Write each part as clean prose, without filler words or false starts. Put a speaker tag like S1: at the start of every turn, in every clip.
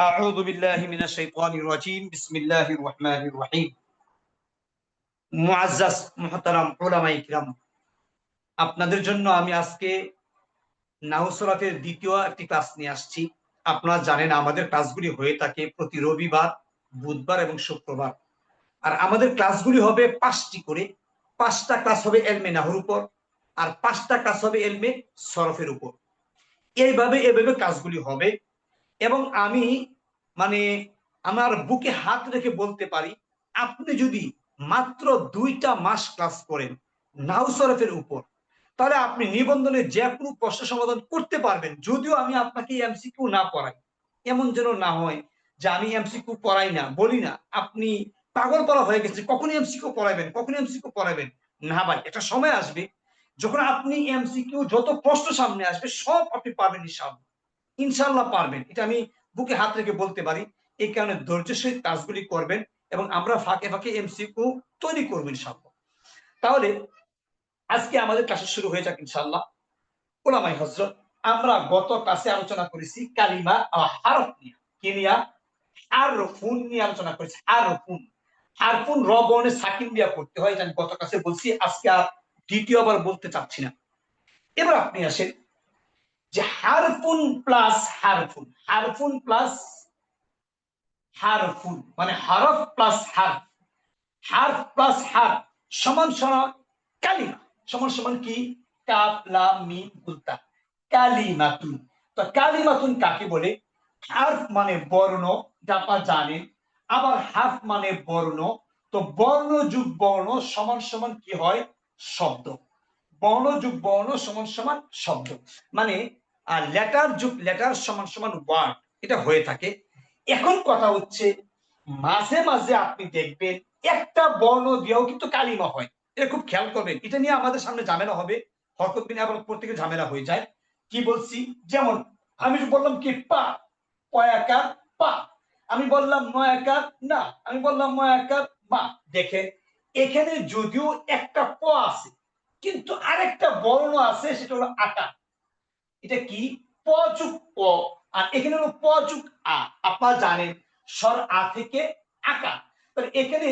S1: আউযু বিল্লাহি মিনাশ শাইতানির রাজীম বিসমিল্লাহির রহমানির রহিম। মুআজ্জাজ মুহতারাম উলামায়ে কিরাম, আপনাদের জন্য আমি আজকে নাহু সূরাতের দ্বিতীয় একটি ক্লাস নিয়ে আসছি। আপনারা জানেন আমাদের ক্লাসগুলি হয়ে থাকে প্রতি রবিবার, বুধবার এবং শুক্রবার। আর আমাদের ক্লাসগুলি হবে 5টি করে। 5টা ক্লাস হবে ইলমে নাহর উপর, আর 5টা ক্লাস হবে ইলমে সরফের উপর। এইভাবে ক্লাসগুলি হবে। এবং আমি মানে আমার বুকে হাত রেখে বলতে পারি, আপনি যদি মাত্র 2টা মাস ক্লাস করেন নাহু সরফের উপর, তাহলে আপনি নিবন্ধনে যে কোনো প্রশ্ন সমাধান করতে পারবেন। যদিও আমি আপনাকে এমসিকিউ না পড়াই, এমন যেন না হয় যে আমি এমসিকিউ পড়াই না, বলি না, আপনি পাগল করা হয়ে গেছে, কখন এমসিকিউ পড়াবেন, কখন এমসিকিউ পড়াবেন। না ভাই, একটা সময় আসবে যখন আপনি এমসিকিউ যত প্রশ্ন সামনে আসবে সব আপনি পারবেন, ইনশাআল্লাহ। ইনশাআল্লাহ পারবেন, এটা আমি বুকে হাত রেখে বলতে পারি। এই কারণে ধৈর্যের সহিত কাজগুলি করবেন এবং আমরা ফাঁকে ফাঁকে এমসিকিউ তৈরি করবো ইনশাআল্লাহ। তাহলে আজকে আমাদের ক্লাস শুরু হয়ে যাক ইনশাআল্লাহ। ওলামাই হযরত, আমরা গত ক্লাসে আলোচনা করেছি কালিমা হরফ নিয়ে। কি নিয়ে? হারফুন নিয়ে আলোচনা করেছি। হারফুন, হারফুন র বর্ণে সাকিন দিয়া করতে হয়, এটা আমি গত ক্লাসে বলছি, আজকে আর দ্বিতীয়বার বলতে চাচ্ছি না। এবার আপনি আসেন যে হারফুন প্লাস হারফুন, হারফুন প্লাস হারফুন মানে হরফ প্লাস হারফ, হারফ প্লাস হারফ সমান সমান কালিমা, সমান সমান কি? কাফ লাম মিম কুলতা, কালিমাতুন। তো কালিমাতুন কাকে বলে? হারফ মানে বর্ণ, যা আপনারা জানেন। আবার হারফ মানে বর্ণ। তো বর্ণ যোগ বর্ণ সমান সমান কি হয়? শব্দ। বর্ণ যোগ বর্ণ সমান সমান শব্দ, মানে লেটার যোগ লেটার সমান সমান ওয়ার্ড, এটা হয়ে থাকে। এখন কথা হচ্ছে, মাঝে মাঝে আপনি দেখবেন একটা বর্ণ দিয়েও কিন্তু কালিমা হয়। এটা খুব খেয়াল করবেন, এটা নিয়ে আমাদের সামনে ঝামেলা হবে। হরকত বিনা আবার প্রত্যেকে ঝামেলা হয়ে যায়। কি বলছি? যেমন আমি বললাম কি পা, পয়াকার পা। আমি বললাম ময়াকার না, আমি বললাম ময়াকার মা। দেখেন, এখানে যদিও একটা প আছে, কিন্তু আরেকটা বর্ণ আছে, সেটা হলো আটা। এটা কি? প যুগ প, আর এখানে হলো প যুগ আ। আপনারা জানেন স্বর আ থেকে আকার। তাহলে এখানে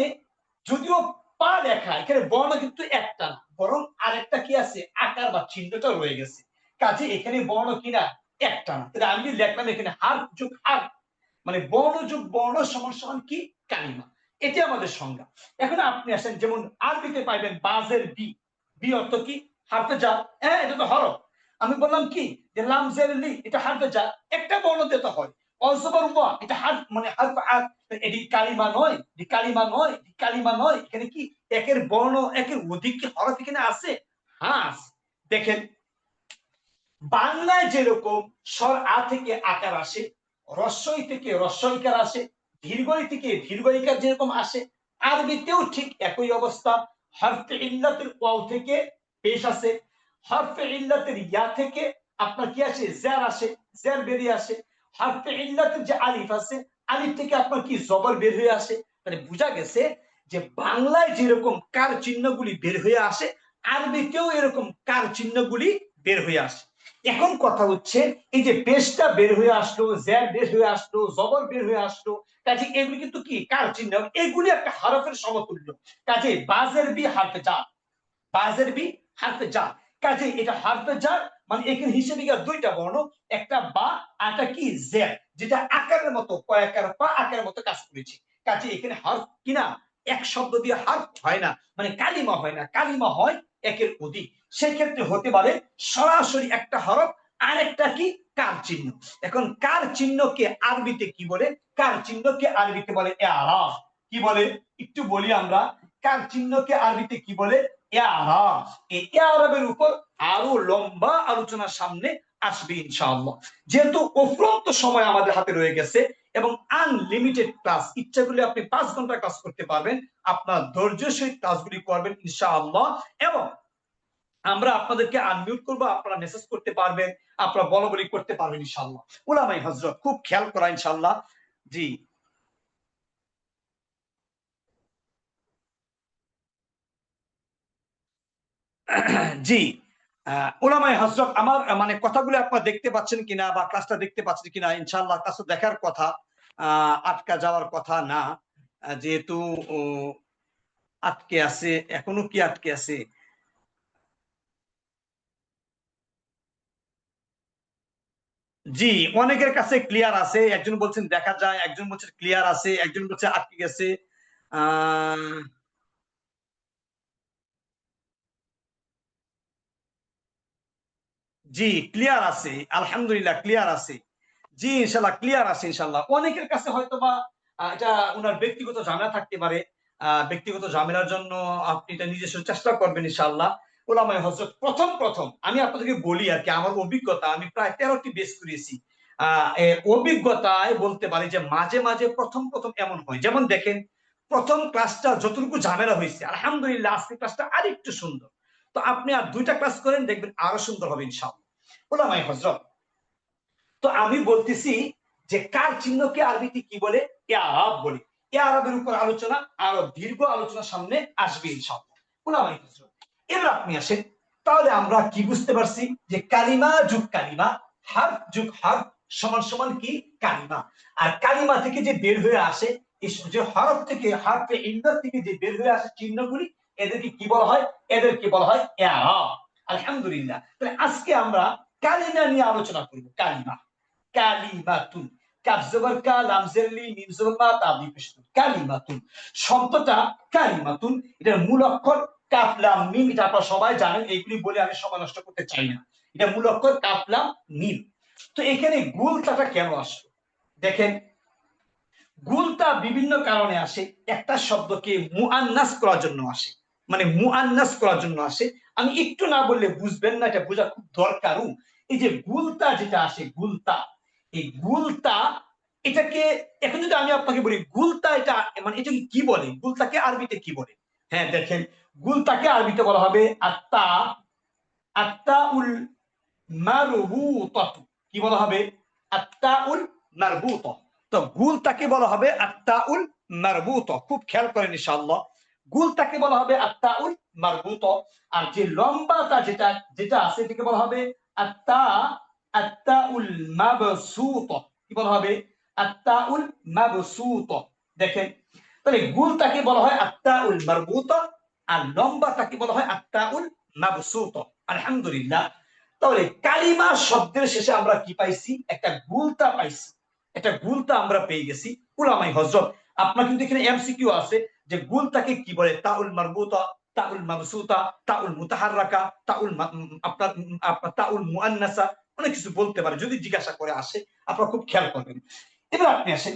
S1: যদিও পা লেখা, এখানে বর্ণ কিন্তু একটা না, বরং আরেকটা কি আছে? আকার বা চিহ্নটা রয়ে গেছে। কাজে এখানে বর্ণ কিনা একটা না। তাহলে আমি লিখলাম এখানে হার যুগ হার, মানে বর্ণ যুগ বর্ণ সমান সমান কি? কালিমা। এটি আমাদের সংজ্ঞা। এখন আপনি আসেন, যেমন আরবিতে পাইবেন বাজের বি। বি অর্থ কি? হারফে যা। হ্যাঁ, এটা তো হরফ। আমি বললাম কি যে লামজের লি, এটা হারফে যা, একটা বর্ণ দিতে হয়। অজবর ওয়া, এটা হারফ মানে হারফ আ। এটি কালিমা নয়, এটি কালিমা নয়, এটি কালিমা নয়। এখানে কি একের বর্ণ, একের অধিক কি হরফ এখানে আছে? হ্যাঁ। দেখেন, বাংলায় যেরকম স্বর আ থেকে আকার আসে, রস্বই থেকে রস্বইকার আসে, দীর্ঘই থেকে দীর্ঘইকার যেরকম আসে, আরবিতেও ঠিক একই অবস্থা। হরফে ইল্লাতের ওয়াও থেকে পেশ আসে, হরফে ইল্লাতের ইয়া থেকে আপনার কি আসে? জের আসে, জের বেরিয়ে আসে। হরফে ইল্লাতের যে আলিফ আছে, আলিফ থেকে আপনার কি? জবর বের হয়ে আসে। মানে বোঝা গেছে যে বাংলায় যেরকম কার চিহ্নগুলি বের হয়ে আসে, আরবিতেও এরকম কার চিহ্নগুলি বের হয়ে আসে। এখন কথা হচ্ছে, এই যে পেশটা বের হয়ে আসলো, জ্যার বের হয়ে আসলো, জবর বের হয়ে আসলো, কাজে এগুলি কিন্তু কি? কার চিহ্ন। এগুলি একটা হরফের সমতুল্য। কাজে বাজের বি হারফে যা, বাজের বি হারফে যা। কাজে এটা হারফে যা, মানে এখানে হিসেবে গিয়ে 2টা বর্ণ, একটা বা আটা কি? জের, যেটা আকারের মতো কয়াকার পা আকারের মতো কাজ করেছে। কাজে এখানে হরফ কিনা এক শব্দ দিয়ে হরফ হয় না, মানে কালিমা হয় না, কালিমা হয় একের অধিক। সেক্ষেত্রে হতে পারে সরাসরি একটা হরফ, আর একটা কি? কার চিহ্ন। এখন কার চিহ্নকে আরবিতে কি বলে? কার চিহ্নকে আরবিতে বলে ইআরাব। কি বলে একটু বলি আমরা, কার চিহ্নকে আরবিতে কি বলে? ইআরাব। এই ইআরাবের উপর আরো লম্বা আলোচনা সামনে আসবে ইনশাআল্লাহ। যেহেতু অফুরন্ত সময় আমাদের হাতে রয়ে গেছে এবং আনলিমিটেড ক্লাস, ইচ্ছা করলে আপনি 5 ঘন্টা ক্লাস করতে পারবেন। আপনার ধৈর্যের সহিত ক্লাসগুলি করবেন ইনশাআল্লাহ। এবং আমরা আপনাদেরকে আনমিউট করব, আপনারা মেসেজ করতে পারবেন, আপনারা বলাবলি করতে পারবেন ইনশাআল্লাহ। উলামায়ে হযরত, খুব খেয়াল করা ইনশাআল্লাহ। জি জি, ওলামায়ে হযরত, আমার মানে কথাগুলো আপনারা দেখতে পাচ্ছেন কিনা বা ক্লাসটা দেখতে পাচ্ছেন কিনা? ইনশাআল্লাহ ক্লাসটা দেখার কথা, আটকা যাওয়ার কথা না। যেহেতু ও আটকে আছে, এখনো কি আটকে আছে? জি, অনেকের কাছে ক্লিয়ার আছে, একজন বলছেন দেখা যায়, একজন বলছে ক্লিয়ার আছে, একজন বলছে আটকে গেছে। আহ জি, ক্লিয়ার আছে, আলহামদুলিল্লাহ ক্লিয়ার আছে। জি, ইনশাল্লাহ ক্লিয়ার আছে ইনশাল্লাহ। অনেকের কাছে হয়তো বা এটা উনার ব্যক্তিগত ঝামেলা থাকতে পারে। ব্যক্তিগত ঝামেলার জন্য আপনি এটা নিজস্ব চেষ্টা করবেন ইনশাল্লাহ। ওলামায়ে হযরত, প্রথম প্রথম আমি আপনাদেরকে বলি আর কি, আমার অভিজ্ঞতা, আমি প্রায় 13টি বেস করিয়েছি। অভিজ্ঞতায় বলতে পারি যে মাঝে মাঝে প্রথম প্রথম এমন হয়, যেমন দেখেন প্রথম ক্লাসটা যতটুকু ঝামেলা হয়েছে, আলহামদুলিল্লাহ আজকে ক্লাসটা আরেকটু সুন্দর। তো আপনি আর দুইটা ক্লাস করেন, দেখবেন আরো সুন্দর হবে ইনশাআল্লাহ। ওলামায়ে হযরত, তো আমি বলতেছি যে কার চিহ্নকে আরবিতে কি বলে? ইয়ারাব বলে। ইয়ারাবের উপর আলোচনা, আরো দীর্ঘ আলোচনা সামনে আসবে ইনশাআল্লাহ। ওলামায়ে হযরত, এবার আপনি আসেন, তাহলে আমরা কি বুঝতে পারছি? যে কালিমা যুগ কালিমা, হারফ যুগ হারফ সমান সমান কি? কালিমা। আর কালিমা থেকে যে বের হয়ে আসে, যে হরফ থেকে, হারফে ইল্লাত থেকে যে বের হয়ে আসে চিহ্নগুলি, এদেরকে কি বলা হয়? এদেরকে বলা হয় ইয়ারাব। আলহামদুলিল্লাহ, তাহলে আজকে আমরা কালিমা নিয়ে আলোচনা করব। কালিমা, কালিমাতুন, কাফ জবর কা, লাম জের লি, মিম জবর মা, তা দুই পেশ কালিমাতুন। শব্দটা কালিমাতুন, এটার মূল অক্ষর কাফ লাম মিম, এটা আপনারা সবাই জানেন, এইগুলি বলে আমি সময় নষ্ট করতে চাই না। এটা মূল অক্ষর কাফ লাম মিম। তো এখানে গুলতাটা কেন আসলো? দেখেন, গুলতা বিভিন্ন কারণে আসে। একটা শব্দকে মুআন্নাস করার জন্য আসে, মানে মুআন্নাস করার জন্য আসে। আমি একটু না বললে বুঝবেন না, এটা বোঝা খুব দরকারও। এই যে গুলতা যেটা আসে, গুলতা, এই গুলতা, এটাকে এখন যদি আমি আপনাকে বলি গুলতা, এটা মানে এটাকে কি বলে? গুলতাকে আরবিতে কি বলে? হ্যাঁ দেখেন, গুলতাকে আরবিতে বলা হবে আত্তা, আত্তাউল মারবুতাহ। কি বলা হবে? আত্তাউল মারবুতাহ। তো গুল তাকে বলা হবে আত্তাউল মারবুতাহ। খুব খেয়াল করেন ইনশাআল্লাহ, গুল তাকে বলা হবে আত্তাউল মারবুতাহ। আর যে লম্বাটা যেটা যেটা আছে, এটাকে বলা হবে আত্তা, আত্তাউল মাবসুতাহ। কি বলা হবে? আত্তাউল মাবসুতাহ। দেখেন, তাহলে গুল তাকে বলা হয় আত্তাউল মারবুতাহ, আর লম্বা তাকে বলা হয় আত্তাউল মাবসুতাহ। আলহামদুলিল্লাহ, তাহলে কালিমা শব্দের শেষে আমরা কি পাইছি? একটা গুলতা পাইছি, একটা গুলতা আমরা পেয়ে গেছি। উলামায়ে হযরত, আপনার কিন্তু এখানে এমসিকিউ আছে যে গুলতাকে কি বলে? তাউল মারবুতা, তাউল মাবসুতা, তাউল মুতাহাররাকা, তাউল আপনার আপনার তাউল মুআন্নাসা, অনেক কিছু বলতে পারে যদি জিজ্ঞাসা করে আসে। আপনারা খুব খেয়াল করবেন। এবার আপনি আসেন,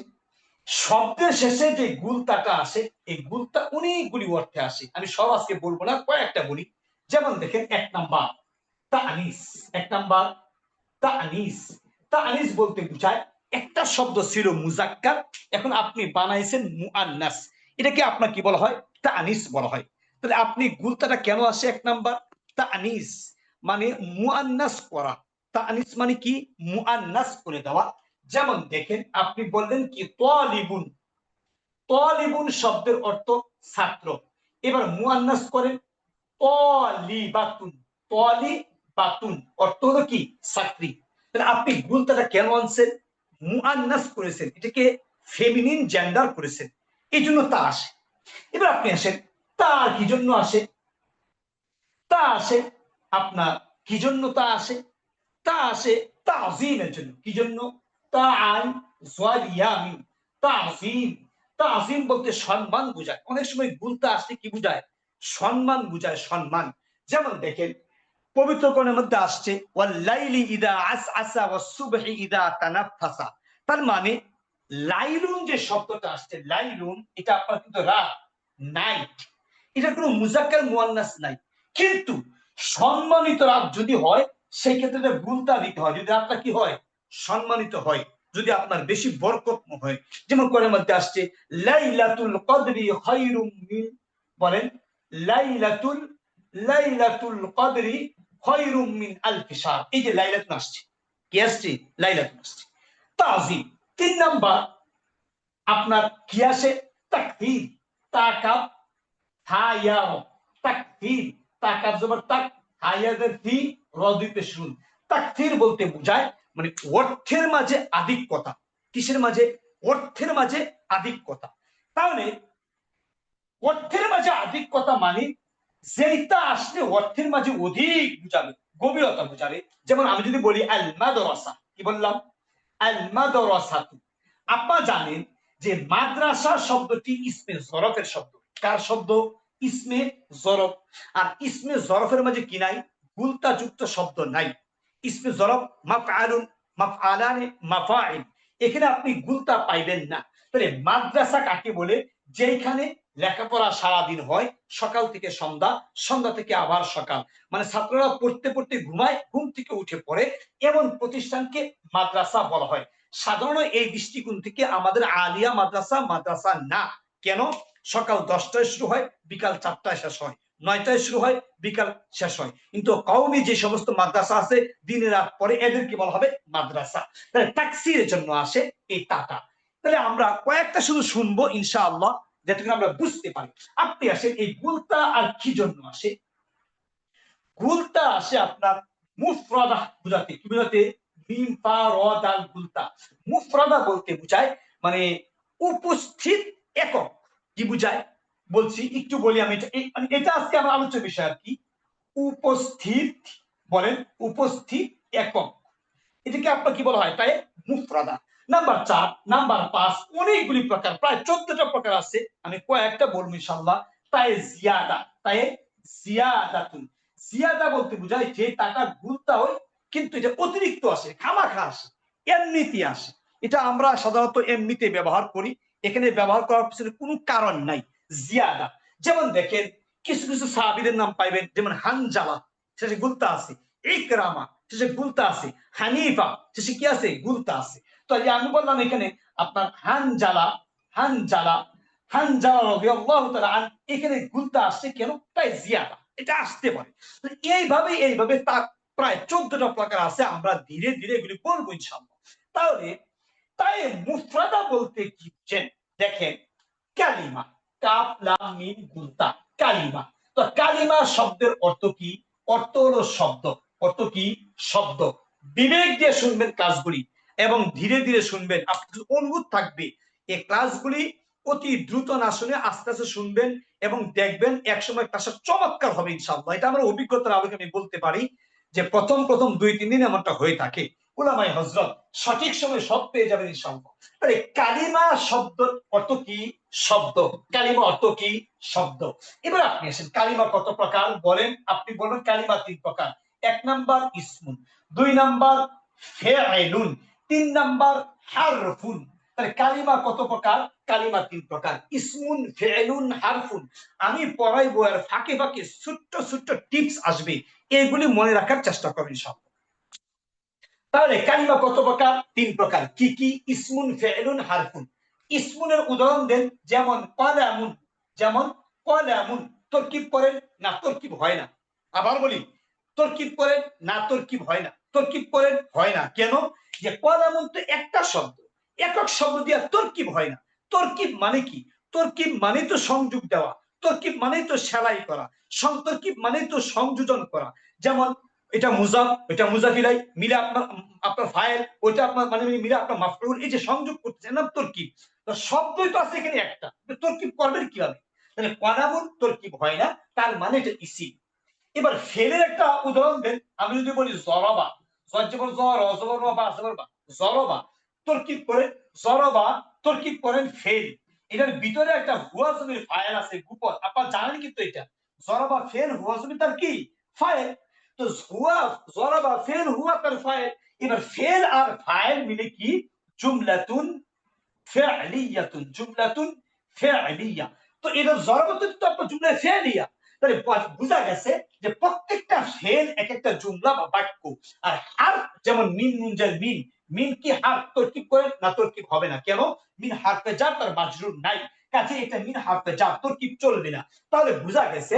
S1: শব্দের শেষে যে গুলতাটা আসে, এই গুলতা অনেকগুলি অর্থে আসে। আমি সব আজকে বলবো না, কয়েকটা বলি। যেমন দেখেন, এক নাম্বার তানিস। এক নাম্বার তানিস। তানিস বলতে বোঝায় একটা শব্দ ছিল মুজাক্কার, এখন আপনি বানাইছেন মুআন্নাস, এটাকে আপনার কি বলা হয়? তানিস বলা হয়। তাহলে আপনি গুলতাটা কেন আসে? এক নাম্বার তানিস মানে মুআন্নাস করা। তানিস মানে কি? মুআন্নাস করে দেওয়া। যেমন দেখেন, আপনি বললেন কি তালিবুন, তালিবুন শব্দের অর্থ ছাত্র। এবার মুআন্নাস করেন তালিবাতুন, তালিবাতুন অর্থ হলো কি? ছাত্রী। তাহলে আপনি গুলতাটা কেন আনছেন? মুআন্নাস করেছেন, এটাকে ফেমিনিন জেন্ডার করেছেন, এই জন্য তা আসে। এবার আপনি আসেন, তা কি জন্য আসে? তা আসে আপনার কি জন্য? তা আসে, তা আসে তাজিমের জন্য। কি জন্য? তাআন যালিয়ামিন, তাজিম। তাজিম বলতে সম্মান বোঝায়। অনেক সময় গুলতা আসলে কি বোঝায়? সম্মান বোঝায়, সম্মান। যেমন দেখেন, পবিত্র কোরআনের মধ্যে আসছে ওয়াল্লাইলি ইদা আসআসা ওয়াসসুবহি ইদা তানাফফাসা। তার মানে লাইলুন যে শব্দটা আসছে, লাইলুন এটা আপনার কিন্তু রাত, নাইট, এটা কোনো মুজাক্কার মুআন্নাস নাই। কিন্তু সম্মানিত রাত যদি হয়, সেই ক্ষেত্রে গুলতা দিতে হয়, যদি রাতটা কি হয়? সম্মানিত হয়, যদি আপনার বেশি বরকতময় হয়। যেমন কোরআনের মধ্যে আসছে লাইলাতুল কদরি খায়রুম মিন, বলেন লাইলাতুল, লাইলাতুল কদরি খায়রুম মিন আলফি শাহর। এই যে লাইলাতুন আসছে, কি আসছে? লাইলাতুন আসছে, তাজিম। তিন নাম্বার আপনার কি আসে? তাকদীর। তাকাব, হা ইয়া, তাকদীর। তাকাব জবর তাক, হায়াদের ফি রদিতে শুন। তাকফির বলতে বোঝায় মানে অর্থের মাঝে আধিক্যতা। কিসের মাঝে? অর্থের মাঝে আধিক্যতা। তাহলে অর্থের মাঝে আধিক্যতা মানে যেটা আসলে অর্থের মাঝে অধিক বুঝাবে, গভীরতা বুঝাবে। যেমন আমি যদি বলি আল মাদ্রাসা, কি বললাম? আল মাদ্রাসাতু। আপনারা জানেন যে মাদ্রাসা শব্দটি ইসমে জরফের শব্দ। কার শব্দ? ইসমে জরফ। আর ইসমে জরফের মাঝে কি নাই? গুলতা যুক্ত শব্দ নাই। ইসমে জরফ মাফআলুন, মাফআলানে, মাফাইল, এখানে আপনি গুলতা পাইবেন না। তাহলে মাদ্রাসা কাকে বলে? যেখানে লেখাপড়া সারাদিন হয়, সকাল থেকে সন্ধ্যা, সন্ধ্যা থেকে আবার সকাল, মানে ছাত্ররা পড়তে পড়তে ঘুমায়, ঘুম থেকে উঠে পড়ে, এমন প্রতিষ্ঠানকে মাদ্রাসা বলা হয়। সাধারণত এই দৃষ্টিকোণ থেকে আমাদের আলিয়া মাদ্রাসা মাদ্রাসা না। কেন? সকাল 10টায় শুরু হয়, বিকাল 4টায় শেষ হয়, 9টায় শুরু হয়, বিকাল শেষ হয়। কিন্তু কওমি যে সমস্ত মাদ্রাসা আছে দিনে রাত পরে, এদেরকে বলা হবে মাদ্রাসা। তাহলে তাকসিরের জন্য আসে এই টাকা। তাহলে আমরা কয়েকটা শুধু শুনবো ইনশাআল্লাহ, যেটুকু আমরা বুঝতে পারি। আপনি আসেন এই গুলতা আর কি জন্য আসে? গুলতা আসে আপনার মুফরাদা বুঝাতে। কি বুঝাতে? মিম ফা র দাল গুলতা। মুফরাদা বলতে বুঝায় মানে উপস্থিত একক। কি বুঝায় বলছি, একটু বলি আমি। এটা আজকে আমার আলোচ্য বিষয় আর কি। উপস্থিত, বলেন উপস্থিত একক, এটাকে আপনার কি বলা হয়? তাই মুফরাদা। নাম্বার 4, নাম্বার 5, অনেকগুলি প্রকার, প্রায় 14টা প্রকার আছে। আমি কয়েকটা বলবো ইনশাআল্লাহ। তাই জিয়াদা, তাই জিয়াদাতুন। জিয়াদা বলতে বোঝায় যে টাকা গুলতা হয় কিন্তু এটা অতিরিক্ত আসে, খামাখা আসে, এমনিতে আসে। এটা আমরা সাধারণত এমনিতে ব্যবহার করি, এখানে ব্যবহার করার পিছনে কোনো কারণ নাই। জিয়াদা। যেমন দেখেন কিছু কিছু সাহাবীদের নাম পাইবেন, যেমন হানজালা, শেষে গুলতা আছে। ইকরামা, শেষে গুলতা আছে। হানিফা, শেষে কি আছে? গুলতা আছে। তো আমি বললাম এখানে আপনার হানজালা, হানজালা, হানজালা রাদিয়াল্লাহু তাআলা আন, এখানে গুলতা আসছে কেন? তাই জিয়াদা, এটা আসতে পারে। এইভাবে এইভাবে তা প্রায় 14টা প্রকার আছে। আমরা ধীরে ধীরে এগুলি বলবো ইনশাআল্লাহ। তাহলে তাই মুফরাদা বলতে কি বুঝেন? দেখেন কালিমা, কাফ লাম মিম গুলতা, কালিমা। তো কালিমা শব্দের অর্থ কি? অর্থ হলো শব্দ। অর্থ কি? শব্দ। বিবেক দিয়ে শুনবেন ক্লাসগুলি এবং ধীরে ধীরে শুনবেন। আপনার অনুভূত থাকবে এই ক্লাসগুলি অতি দ্রুত না শুনে আস্তে আস্তে শুনবেন এবং দেখবেন একসময় ক্লাসটা চমৎকার হবে ইনশাআল্লাহ। এটা আমার অভিজ্ঞতার আলোকে আমি বলতে পারি যে প্রথম প্রথম 2-3 দিন এমনটা হয়ে থাকে। উলামায়ে হযরত সঠিক সময় সব পেয়ে যাবেন ইনশাআল্লাহ। আরে কালিমা শব্দ অর্থ কি? শব্দ। কালিমা অর্থ কি? শব্দ। এবার আপনি আসেন কালিমা কত প্রকার বলেন? আপনি বলবেন কালিমা 3 প্রকার। 1 নাম্বার ইসমুন, 2 নাম্বার ফেইলুন, 3 নাম্বার হারফুন। তাহলে কালিমা কত প্রকার? কালিমা 3 প্রকার। ইসমুন, ফেইলুন, হারফুন। আমি পড়াইবো আর ফাঁকে ফাঁকে ছোট্ট ছোট্ট টিপস আসবে, এগুলি মনে রাখার চেষ্টা করবেন সব। তাহলে কালিমা কত প্রকার? 3 প্রকার। কি কি? ইসমুন, ফেইলুন, হারফুন। ইসমুনের উদাহরণ দেন, যেমন কলামুন। যেমন কলামুন, তরকিব করেন না, তরকিব হয় না। আবার বলি, তরকিব করেন না, তরকিব হয় না। তরকিব করেন, হয় না। কেন? যে কলামুন তো একটা শব্দ, একক শব্দ দিয়ে তরকিব হয় না। তরকিব মানে কি? তরকিব মানে তো সংযোগ দেওয়া, তরকিব মানে তো সেলাই করা, তরকিব মানে তো সংযোজন করা। যেমন এটা মুজাফ, এটা মুজাফিলাই মিলে আপনার আপনার ফাইল, ওইটা আপনার মানে মিলে আপনার মাফউল, এই যে সংযোগ করতেছেন না, তরকিব। তো শব্দই তো আছে এখানে একটা, তরকিব করবেন কিভাবে? তাহলে কলামুন তরকিব হয় না, তার মানে এটা ইসিম। এবার ফেলের একটা উদাহরণ দেন। আমি যদি বলি জরবা, যেমন জরবা, তরকিব করে জরবা, তরকিব করেন ফেল। এটার ভিতরে একটা হুয়া জমির ফাইল আছে গোপন, আপনারা জানেন কিন্তু এটা। জরবা ফেল, হুয়া জমি তার কি? ফাইল। তো হুয়া, জরবা ফেল, হুয়া তার ফাইল। এবার ফেল আর ফাইল মিলে কি? জুমলাতুন ফি'লিয়াতুন, জুমলাতুন ফি'লিয়া। তো এটা জরবত তো আপনার জুমলা ফি'লিয়া। তাহলে বোঝা গেছে যে প্রত্যেকটা ফেল এক একটা জুমলা বা বাক্য। আর হারফ যেমন মিন, নুন, জাল, মিন। মিন কি হারফ? তরকিব করে না, তরকিব হবে না। কেন? মিন হারফে জার, তার মাজরুর নাই, কাজে এটা মিন হারফে জার, তরকিব চলবে না। তাহলে বোঝা গেছে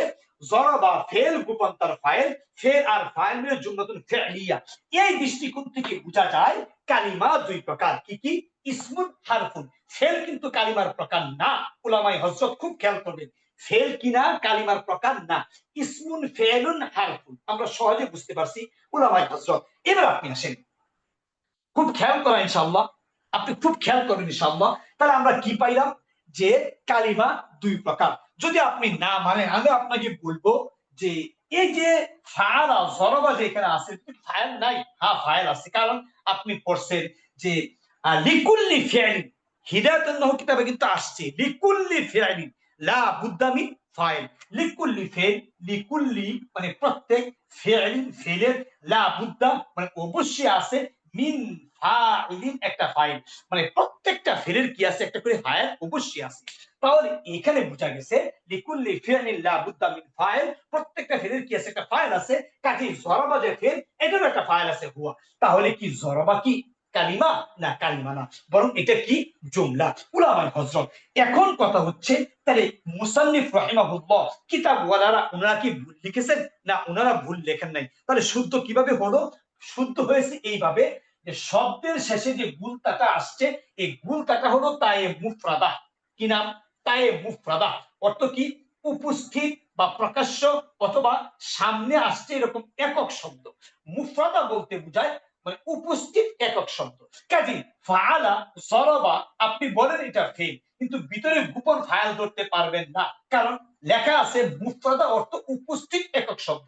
S1: জরবা ফেল, গোপন তার ফাইল, ফেল আর ফাইল মিলে জুমলাতুন ফি'লিয়া। এই দৃষ্টিকোণ থেকে বোঝা যায় কালিমা 2 প্রকার। কি কি? ইসমুন, হারফুন। ফেল কিন্তু কালিমার প্রকার না। উলামায়ে হযরত খুব খেয়াল করবেন, ফেল কিনা, কালিমার প্রকার না। ইসমুন ফেলুন হারফুন, আমরা সহজে বুঝতে পারছি উলামায়ে হযরত। এবার আপনি আসেন, খুব খেয়াল করা ইনশাআল্লাহ, আপনি খুব খেয়াল করবেন ইনশাআল্লাহ। তাহলে আমরা কি পাইলাম, যে কালিমা দুই প্রকার। যদি আপনি না মানেন, আমি আপনাকে বলবো যে এই যে ফাআলা জরবা যে এখানে আছে, ফাইল নাই? হ্যাঁ ফাইল আছে, কারণ আপনি পড়ছেন যে লিকুল্লি ফিআলিন, হিদায়াতুন নাহু কিতাবে কিন্তু আসছে লিকুল্লি ফিআলিন লা বুদ্দা মিন ফাইল। লিকুল্লি ফেল, লিকুল্লি মানে প্রত্যেক, ফিআলিন ফেলের, লা বুদ্দা মানে অবশ্যই আছে, মিন ফাইলিন একটা ফাইল, মানে প্রত্যেকটা ফেলের কি আছে, একটা করে ফাইল অবশ্যই আছে। তাহলে এখানে বোঝা গেছে লিকুল্লি ফিআলিন লা বুদ্দা মিন ফাইল, প্রত্যেকটা ফেলের কি আছে, একটা ফাইল আছে। কাজে জরবা যে ফেল, এটারও একটা ফাইল আছে হুয়া। তাহলে কি জরবা কি কালিমা? না, কালিমা না, বরং এটা কি জুমলা। উলামায়ে হযরত, এখন কথা হচ্ছে তাহলে মুসান্নিফ রাহিমাহুল্লাহ কিতাব ওয়ালারা ওনারা কি ভুল লিখেছেন? না, ওনারা ভুল লেখেন নাই। তাহলে শুদ্ধ কিভাবে হলো? শুদ্ধ হয়েছে এইভাবে যে শব্দের শেষে যে গুলতাটা আসছে, এই গুলতাটা হলো তায়ে মুফরাদা। কি নাম? তায়ে মুফরাদা। অর্থ কি? উপস্থিত বা প্রকাশ্য অথবা সামনে আসছে এরকম একক শব্দ। মুফরাদা বলতে বোঝায় মানে উপস্থিত একক শব্দ। কাজী ফাআলা জরাবা, আপনি বলেন এটা ফেল, কিন্তু ভিতরে গোপন ফাইল ধরতে পারবেন না, কারণ লেখা আছে মুফরাদা অর্থ উপস্থিত একক শব্দ।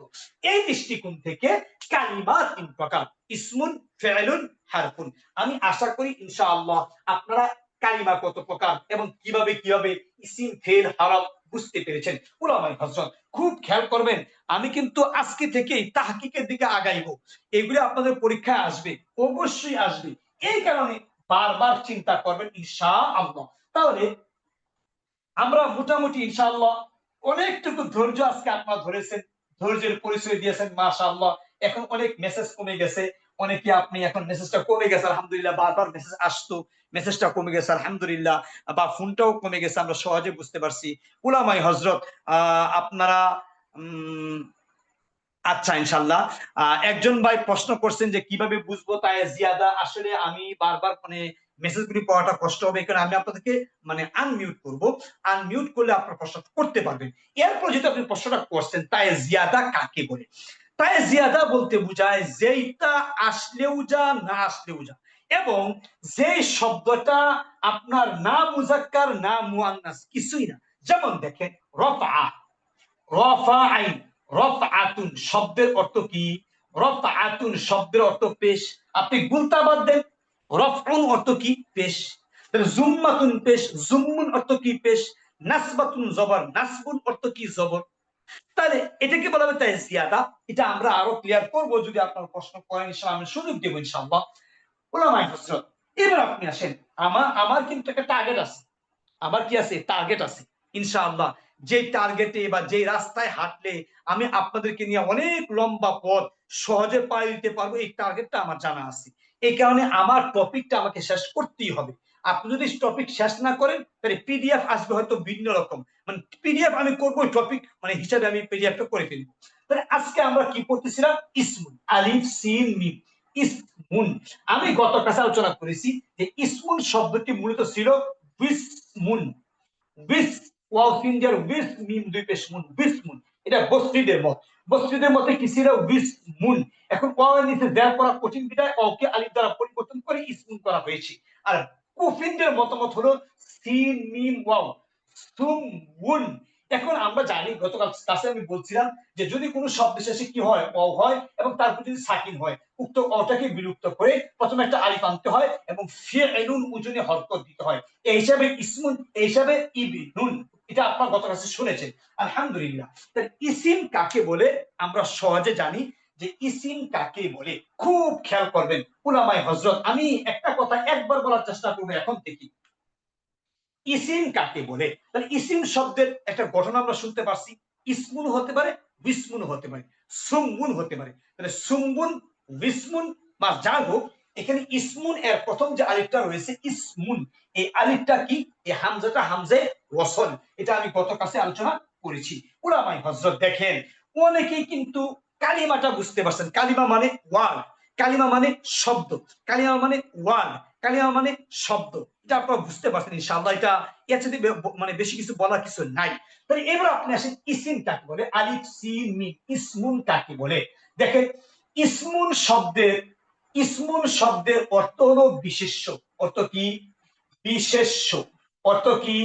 S1: এই দৃষ্টিকোণ থেকে কালিমা তিন প্রকার, ইসমুন ফিআলুন হারফুন। আমি আশা করি ইনশাআল্লাহ আপনারা কালিমা কত প্রকার এবং কিভাবে কিভাবে ইসিম ফেল হারাফ বুঝতে পেরেছেন। উলামায়ে হযরত, খুব খেয়াল করবেন, আমি কিন্তু আজকে থেকেই তাহকিকের দিকে আগাইবো। এগুলো আপনাদের পরীক্ষায় আসবে, অবশ্যই আসবে। এই কারণে বারবার চিন্তা করবেন ইনশাআল্লাহ। তাহলে আমরা মোটামুটি ইনশাআল্লাহ অনেকটুকু ধৈর্য আজকে আপনারা ধরেছেন, ধৈর্যের পরিচয় দিয়েছেন মাশাআল্লাহ। এখন অনেক মেসেজ কমে গেছে, অনেকে আপনি এখন মেসেজটা কমে গেছে আলহামদুলিল্লাহ, বারবার মেসেজ আসতো, মেসেজটা কমে গেছে আলহামদুলিল্লাহ, বা ফোনটাও কমে গেছে, আমরা সহজে বুঝতে পারছি। উলামায়ে হযরত, আপনারা আচ্ছা ইনশাআল্লাহ, একজন ভাই প্রশ্ন করছেন যে কিভাবে বুঝবো তাই জিয়াদা। আসলে আমি বারবার মানে মেসেজগুলি পড়াটা কষ্ট হবে, কারণ আমি আপনাদেরকে মানে আনমিউট করব, আনমিউট করলে আপনার প্রশ্ন করতে পারবেন। এরপর যেটা আপনি প্রশ্নটা করছেন তাই জিয়াদা কাকে বলে, তাই জিয়াদা বলতে বোঝায় যেটা আসলেও যা না আসলেও যা, এবং যে শব্দটা আপনার না মুজাক্কার না মুআন্নাস কিছুই না। যেমন দেখেন রফা, রফাআইন, রফআতুন শব্দের অর্থ কি? রফআতুন শব্দের অর্থ পেশ, আপনি গুলতা বাদ দেন, রফউন অর্থ কি? পেশ। তাহলে জুম্মাতুন পেশ, জুম্মুন অর্থ কি? পেশ। নাসবাতুন জবর, নাসবুন অর্থ কি? জবর। তাহলে এটাকে বলা হবে তাই জিয়াদা। এটা আমরা আরো ক্লিয়ার করব যদি আপনার প্রশ্ন করেন, ইনশাআল্লাহ আমি সুযোগ দেব ইনশাআল্লাহ। উলামায়ে হযরত, এবার আপনি আসেন, আমার কিন্তু একটা টার্গেট আছে, আমার কি আছে? টার্গেট আছে ইনশাআল্লাহ। যে টার্গেটে বা যে রাস্তায় হাঁটলে আমি আপনাদেরকে নিয়ে অনেক লম্বা পথ সহজে পাড়ি দিতে পারবো, এই টার্গেটটা আমার জানা আছে। এই কারণে আমার টপিকটা আমাকে শেষ করতেই হবে। আপনি যদি টপিক শেষ না করেন তাহলে পিডিএফ আসবে হয়তো ভিন্ন রকম, মানে পিডিএফ আমি করবো টপিক মানে হিসাবে আমি পিডিএফটা করে ফেলবো। তাহলে আজকে আমরা কি পড়তেছিলাম? ইসমুন, আলিফ সিন মিম, ইসমুন। আমি গত ক্লাসে আলোচনা করেছি যে ইসমুন শব্দটি মূলত ছিল বিসমুন, বিস ওয়াও সিনজার বিস মিম দুই পেশ মুন, বিসমুন। এটা বসরিদের মত, বসরিদের মতে কি ছিল? বিসমুন। এখন ওয়াও এর নিচে জের করা কঠিন বিধায় ওকে আলিফ দ্বারা পরিবর্তন করে ইসমুন করা হয়েছে। আর কুফিনদের মতামত হলো সিন মিম ওয়াও সুমুন। এখন আমরা জানি গতকাল ক্লাসে আমি বলছিলাম যে যদি কোনো শব্দ শেষে কি হয়? ওয়াও হয় এবং তারপর যদি সাকিন হয়, উক্ত ওটাকে বিলুপ্ত করে প্রথমে একটা আলিফ আনতে হয় এবং ফিআলুন ওজনে হরকত দিতে হয়। এই হিসাবে ইসমুন, এই হিসাবে ইবনুন। এটা আপনারা গত ক্লাসে শুনেছেন আলহামদুলিল্লাহ। তাহলে ইসিম কাকে বলে আমরা সহজে জানি যে ইসিম কাকে বলে। খুব খেয়াল করবেন উলামায়ে হযরত, আমি একটা কথা একবার বলার চেষ্টা করব এখন থেকে। ইসিম কাকে বলে? তাহলে ইসিম শব্দের একটা গঠন আমরা শুনতে পারছি, ইসমুন হতে পারে, বিসমুন হতে পারে, সুমুন হতে পারে। তাহলে সুমুন, বিসমুন বা যা হোক, এখানে ইসমুন এর প্রথম যে আলিফটা রয়েছে ইসমুন, এই আলিফটা কি? এই হামজাটা হামজে ওয়াসল। এটা আমি গত ক্লাসে আলোচনা করেছি। উলামায়ে হযরত দেখেন, অনেকেই কিন্তু কালিমাটা বুঝতে পারছেন, কালিমা মানে ওয়ার্ড, কালিমা মানে শব্দ, কালিমা মানে ওয়ার্ড, কালিমা মানে শব্দ। এটা আপনারা বুঝতে পারছেন ইনশাআল্লাহ। এটা এর সাথে মানে বেশি কিছু বলার কিছু নাই। তাহলে এবার আপনি আসেন ইসিম কাকে বলে, আলিফ সিন মিম, ইসমুন কাকে বলে। দেখেন ইসমুন শব্দের অর্থ হলো বিশেষ্য। অর্থ কি? বিশেষ্য। অর্থ কি?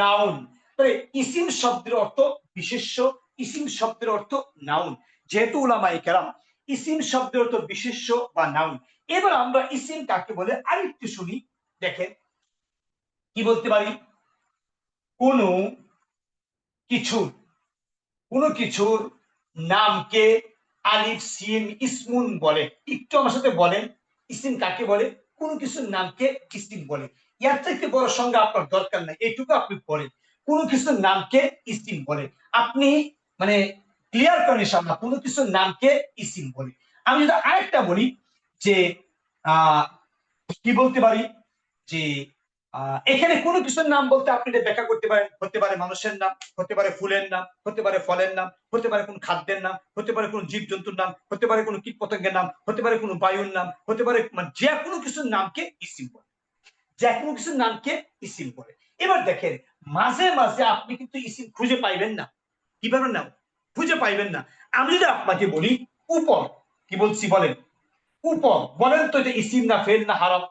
S1: নাউন। তাহলে ইসিম শব্দের অর্থ বিশেষ্য, ইসিম শব্দের অর্থ নাউন। যেহেতু উলামায়ে কেরাম ইসিম শব্দের অর্থ বিশেষ্য বা নাউন, এবার আমরা ইসিম কাকে বলে আরেকটু শুনি। দেখেন কি বলতে পারি, কোনো কিছুর কোনো কিছুর নামকে আলিফ সিন ইসমুন বলে। একটু আমার সাথে বলেন, ইসিম কাকে বলে? কোনো কিছুর নামকে ইসিম বলে। এর থেকে বড় সংজ্ঞা আপনার দরকার নাই, এইটুকু আপনি পড়েন, কোনো কিছুর নামকে ইসিম বলে। আপনি মানে ক্লিয়ার করেন ইনশাআল্লাহ, কোনো কিছুর নামকে ইসিম বলে। আমি যদি আরেকটা বলি যে কি বলতে পারি যে এখানে কোনো কিছুর নাম বলতে আপনি এটা ব্যাখ্যা করতে পারেন, হতে পারে মানুষের নাম, হতে পারে ফুলের নাম, হতে পারে ফলের নাম, হতে পারে কোন খাদ্যের নাম, হতে পারে কোন জীবজন্তুর নাম, হতে পারে কোন কীট পতঙ্গের নাম, হতে পারে কোন বায়ুর নাম, হতে পারে যে কোনো কিছুর নামকে ইসিম বলে, যে কোনো কিছুর নামকে ইসিম বলে। এবার দেখেন মাঝে মাঝে আপনি কিন্তু ইসিম খুঁজে পাইবেন না। কি পাবেন না? খুঁজে পাইবেন না। আমি যদি আপনাকে বলি উপর, কি বলছি বলেন? উপর, বলেন তো এটা ইসিম না ফেল না হারাম?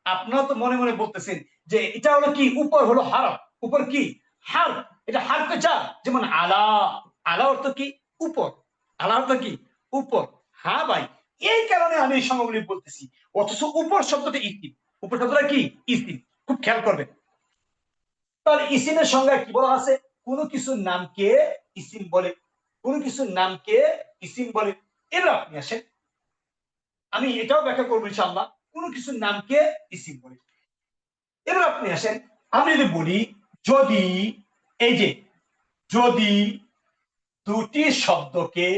S1: আপনারা তো মনে মনে বলতেছেন যে এটা হলো কি, উপর হলো হারাম। উপর কি? হার। এটা হারফে জার, যেমন আলা। আলা অর্থ কি? উপর। আলা অর্থ কি? উপর। হ্যাঁ ভাই, এই কারণে আমি এই সংজ্ঞাগুলি বলতেছি। অথচ উপর শব্দটা ইসিম, উপর শব্দটা কি? ইসিম। খুব খেয়াল করবেন। তাহলে ইসিমের সংজ্ঞা কি বলা আছে? কোনো কিছুর নামকে ইসিম বলে, কোনো কিছুর নামকে ইসিম বলে। এবার আপনি আসেন, আমি এটাও ব্যাখ্যা করবো ইনশাআল্লাহ, কোনো কিছুর নামকে ইসিম বলে। এবার আপনি আসেন, আমি যদি বলি যদি, এই যে যদি দুটি শব্দকে,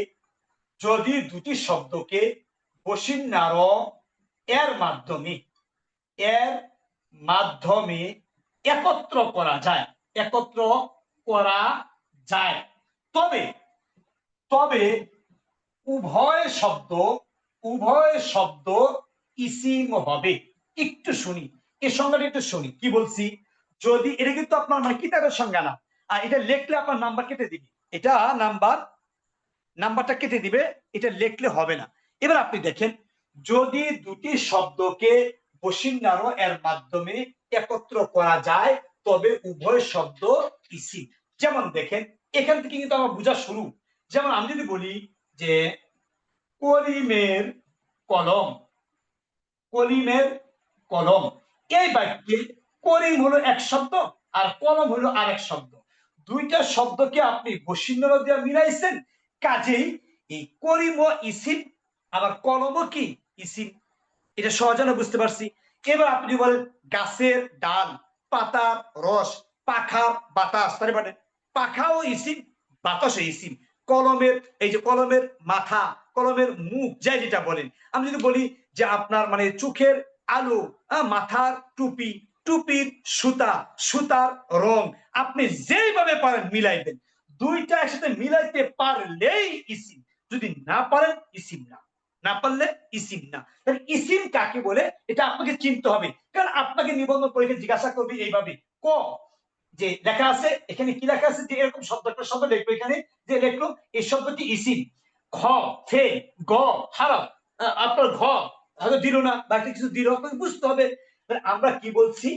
S1: যদি দুটি শব্দকে বসিন্নার এর মাধ্যমে, এর মাধ্যমে একত্র করা যায়, একত্র করা যায়, তবে তবে উভয় শব্দ ইসিম হবে। একটু শুনি এই সংজ্ঞাটা, একটু শুনি কি বলছি। যদি, এটা কিন্তু আপনার মানে কিতাবের সংজ্ঞা না, আর এটা লিখলে আপনার নাম্বার কেটে দিবে, এটা নাম্বারটা কেটে দিবে, এটা লিখলে হবে না। এবার আপনি দেখেন, যদি দুটি শব্দকে বসিন্নার এর মাধ্যমে একত্র করা যায় তবে উভয় শব্দ ইসিম। যেমন দেখেন এখান থেকে কিন্তু আমার বোঝা শুরু। যেমন আমি যদি বলি যে কলিমের কলম, কলিমের কলম, এই বাক্যে কলিম হলো এক শব্দ আর কলম হলো আরেক শব্দ। দুইটা শব্দকে আপনি বসিন্নার দিয়ে মিলাইছেন, কাজেই এই কলিম ও ইসিম, আবার কলমও কি? ইসিম। এটা সহজে বুঝতে পারছি। এবার আপনি বলেন গাছের ডাল, পাতার রস, পাখার বাতাস, তার মানে পাখাও ইসিম, বাতাসও ইসিম। কলমের, এই যে কলমের মাথা, কলমের মুখ, যাই যেটা বলেন। আমি যদি বলি যে আপনার মানে চোখের আলো, মাথার টুপি, টুপির সুতা, সুতার রং, আপনি যেইভাবে পারেন মিলাইবেন। দুইটা একসাথে মিলাইতে পারলেই ইসিম, যদি না পারেন ইসিম না, না পারলে ইসিম না। তাহলে ইসিম কাকে বলে এটা আপনাকে চিনতে হবে, কারণ আপনাকে নিবন্ধন পরীক্ষা জিজ্ঞাসা করবে এইভাবে, ক যে লেখা আছে এখানে, কি লেখা আছে যে এরকম শব্দ, একটা শব্দ লিখবো এখানে, যে লিখলো এই শব্দটি ইসিম, খ ফে গ হারাম, আপনার ঘ হয়তো দিল না বা কিছু দিল, আপনাকে বুঝতে হবে। আমরা কি বলছি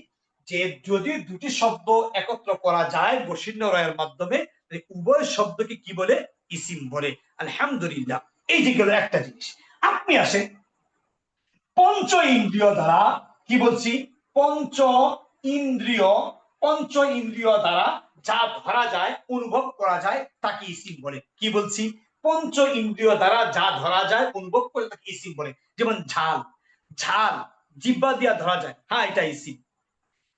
S1: যে যদি দুটি শব্দ একত্র করা যায় বসিন্ন রয়ের মাধ্যমে, উভয় শব্দকে কি বলে? ইসিম বলে। আলহামদুলিল্লাহ, এই যে গেল একটা জিনিস। আপনি আসেন পঞ্চ ইন্দ্রিয় দ্বারা, কি বলছি? পঞ্চ ইন্দ্রিয়, পঞ্চ ইন্দ্রিয় দ্বারা যা ধরা যায়, অনুভব করা যায়, তাকে ইসিম বলে। কি বলছি? পঞ্চ ইন্দ্রিয় দ্বারা যা ধরা যায়, অনুভব করে, তাকে ইসিম বলে। যেমন ঝাল, ঝাল জিহ্বা দিয়া ধরা যায়, হ্যাঁ এটা ইসিম।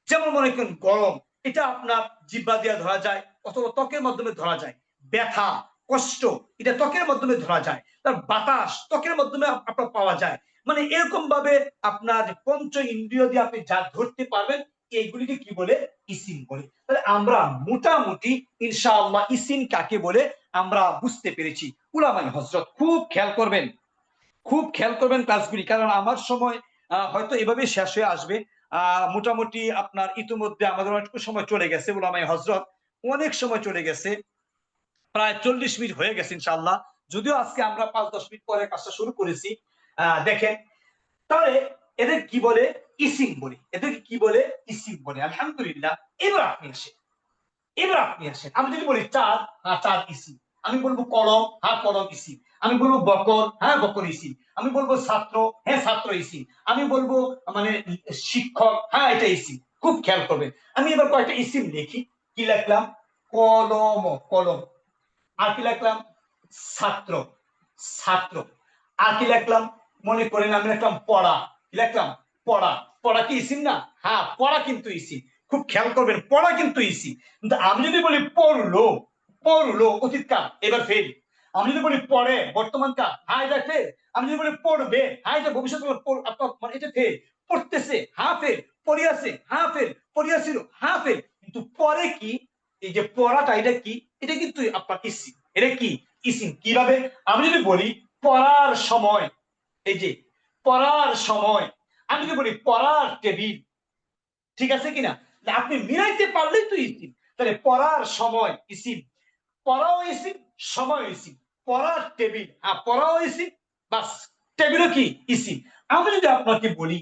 S1: যেমন মনে করেন গরম, এটা আপনার জিহ্বা দিয়া ধরা যায় অথবা ত্বকের মাধ্যমে ধরা যায়। ব্যথা, কষ্ট, এটা ত্বকের মাধ্যমে ধরা যায়। তার বাতাস ত্বকের মাধ্যমে আপনার পাওয়া যায়। মানে এরকম ভাবে আপনার পঞ্চ ইন্দ্রিয় দিয়ে আপনি যা ধরতে পারবেন, এইগুলিকে কি বলে? ইসিম বলে। তাহলে আমরা মোটামুটি ইনশাআল্লাহ ইসিম কাকে বলে আমরা বুঝতে পেরেছি। উলামায়ে হযরত খুব খেয়াল করবেন, খুব খেয়াল করবেন ক্লাসগুলি, কারণ আমার সময় হয়তো এভাবে শেষ হয়ে আসবে। মোটামুটি আপনার ইতিমধ্যে আমাদের অনেকটুকু সময় চলে গেছে, ওলামায়ে হযরত অনেক সময় চলে গেছে, প্রায় 40 মিনিট হয়ে গেছে ইনশাআল্লাহ। যদিও আজকে আমরা 5-10 মিনিট পরে কাজটা শুরু করেছি। দেখেন তাহলে এদের কি বলে, ইসিম বলে। এদেরকে কি বলে, ইসিম বলে। আলহামদুলিল্লাহ। এবার আপনি আসেন, আমি যদি বলি চাঁদ, হ্যাঁ চাঁদ ইসিম। আমি বলবো কলম, হ্যাঁ কলম ইসিম। আমি বলবো বকর, হ্যাঁ বকর ইসিম। আমি বলবো ছাত্র, হ্যাঁ ছাত্র ইসিম। আমি বলবো মানে শিক্ষক, হ্যাঁ এটা ইসিম। খুব খেয়াল করবেন। আমি এবার কয়েকটা ইসিম লিখি। কি লিখলাম? কলম, কলম। আর কি লিখলাম? ছাত্র, ছাত্র। আর কি লিখলাম? মনে করেন আমি লিখলাম পড়া। কি লিখলাম? পড়া। পড়া কি ইসিম না? হ্যাঁ পড়া কিন্তু ইসিম। খুব খেয়াল করবেন, পড়া কিন্তু ইসিম। কিন্তু আমি যদি বলি পড়লো, পড়লো অতীতকাল, এবার ফেল। আমি যদি বলি পড়ে বর্তমান কাল, হ্যাঁ এটা ফেল। আমি যদি বলি পড়বে, হ্যাঁ এটা ভবিষ্যৎ মানে এটা ফেল। পড়তেছে, হ্যাঁ ফেল। পড়িয়াছে, হ্যাঁ ফেল। পড়িয়াছিল, হ্যাঁ ফেল। কিন্তু পরে কি, এই যে পড়াটা, এটা কি? এটা কিন্তু আপনার ইসিম। এটা কি? ইসিম। কিভাবে? আমি যদি বলি পড়ার সময়, এই যে পড়ার সময়, আমি যদি বলি পড়ার টেবিল, ঠিক আছে কিনা? আপনি মিলাইতে পারলেই তো ইসিম। তাহলে পড়ার সময় ইসিম, পড়াও ইসিম, সময় ইসিম। পড়ার টেবিল, হ্যাঁ পড়াও ইসিম, বাস টেবিলও কি ইসিম। আমি যদি আপনাকে বলি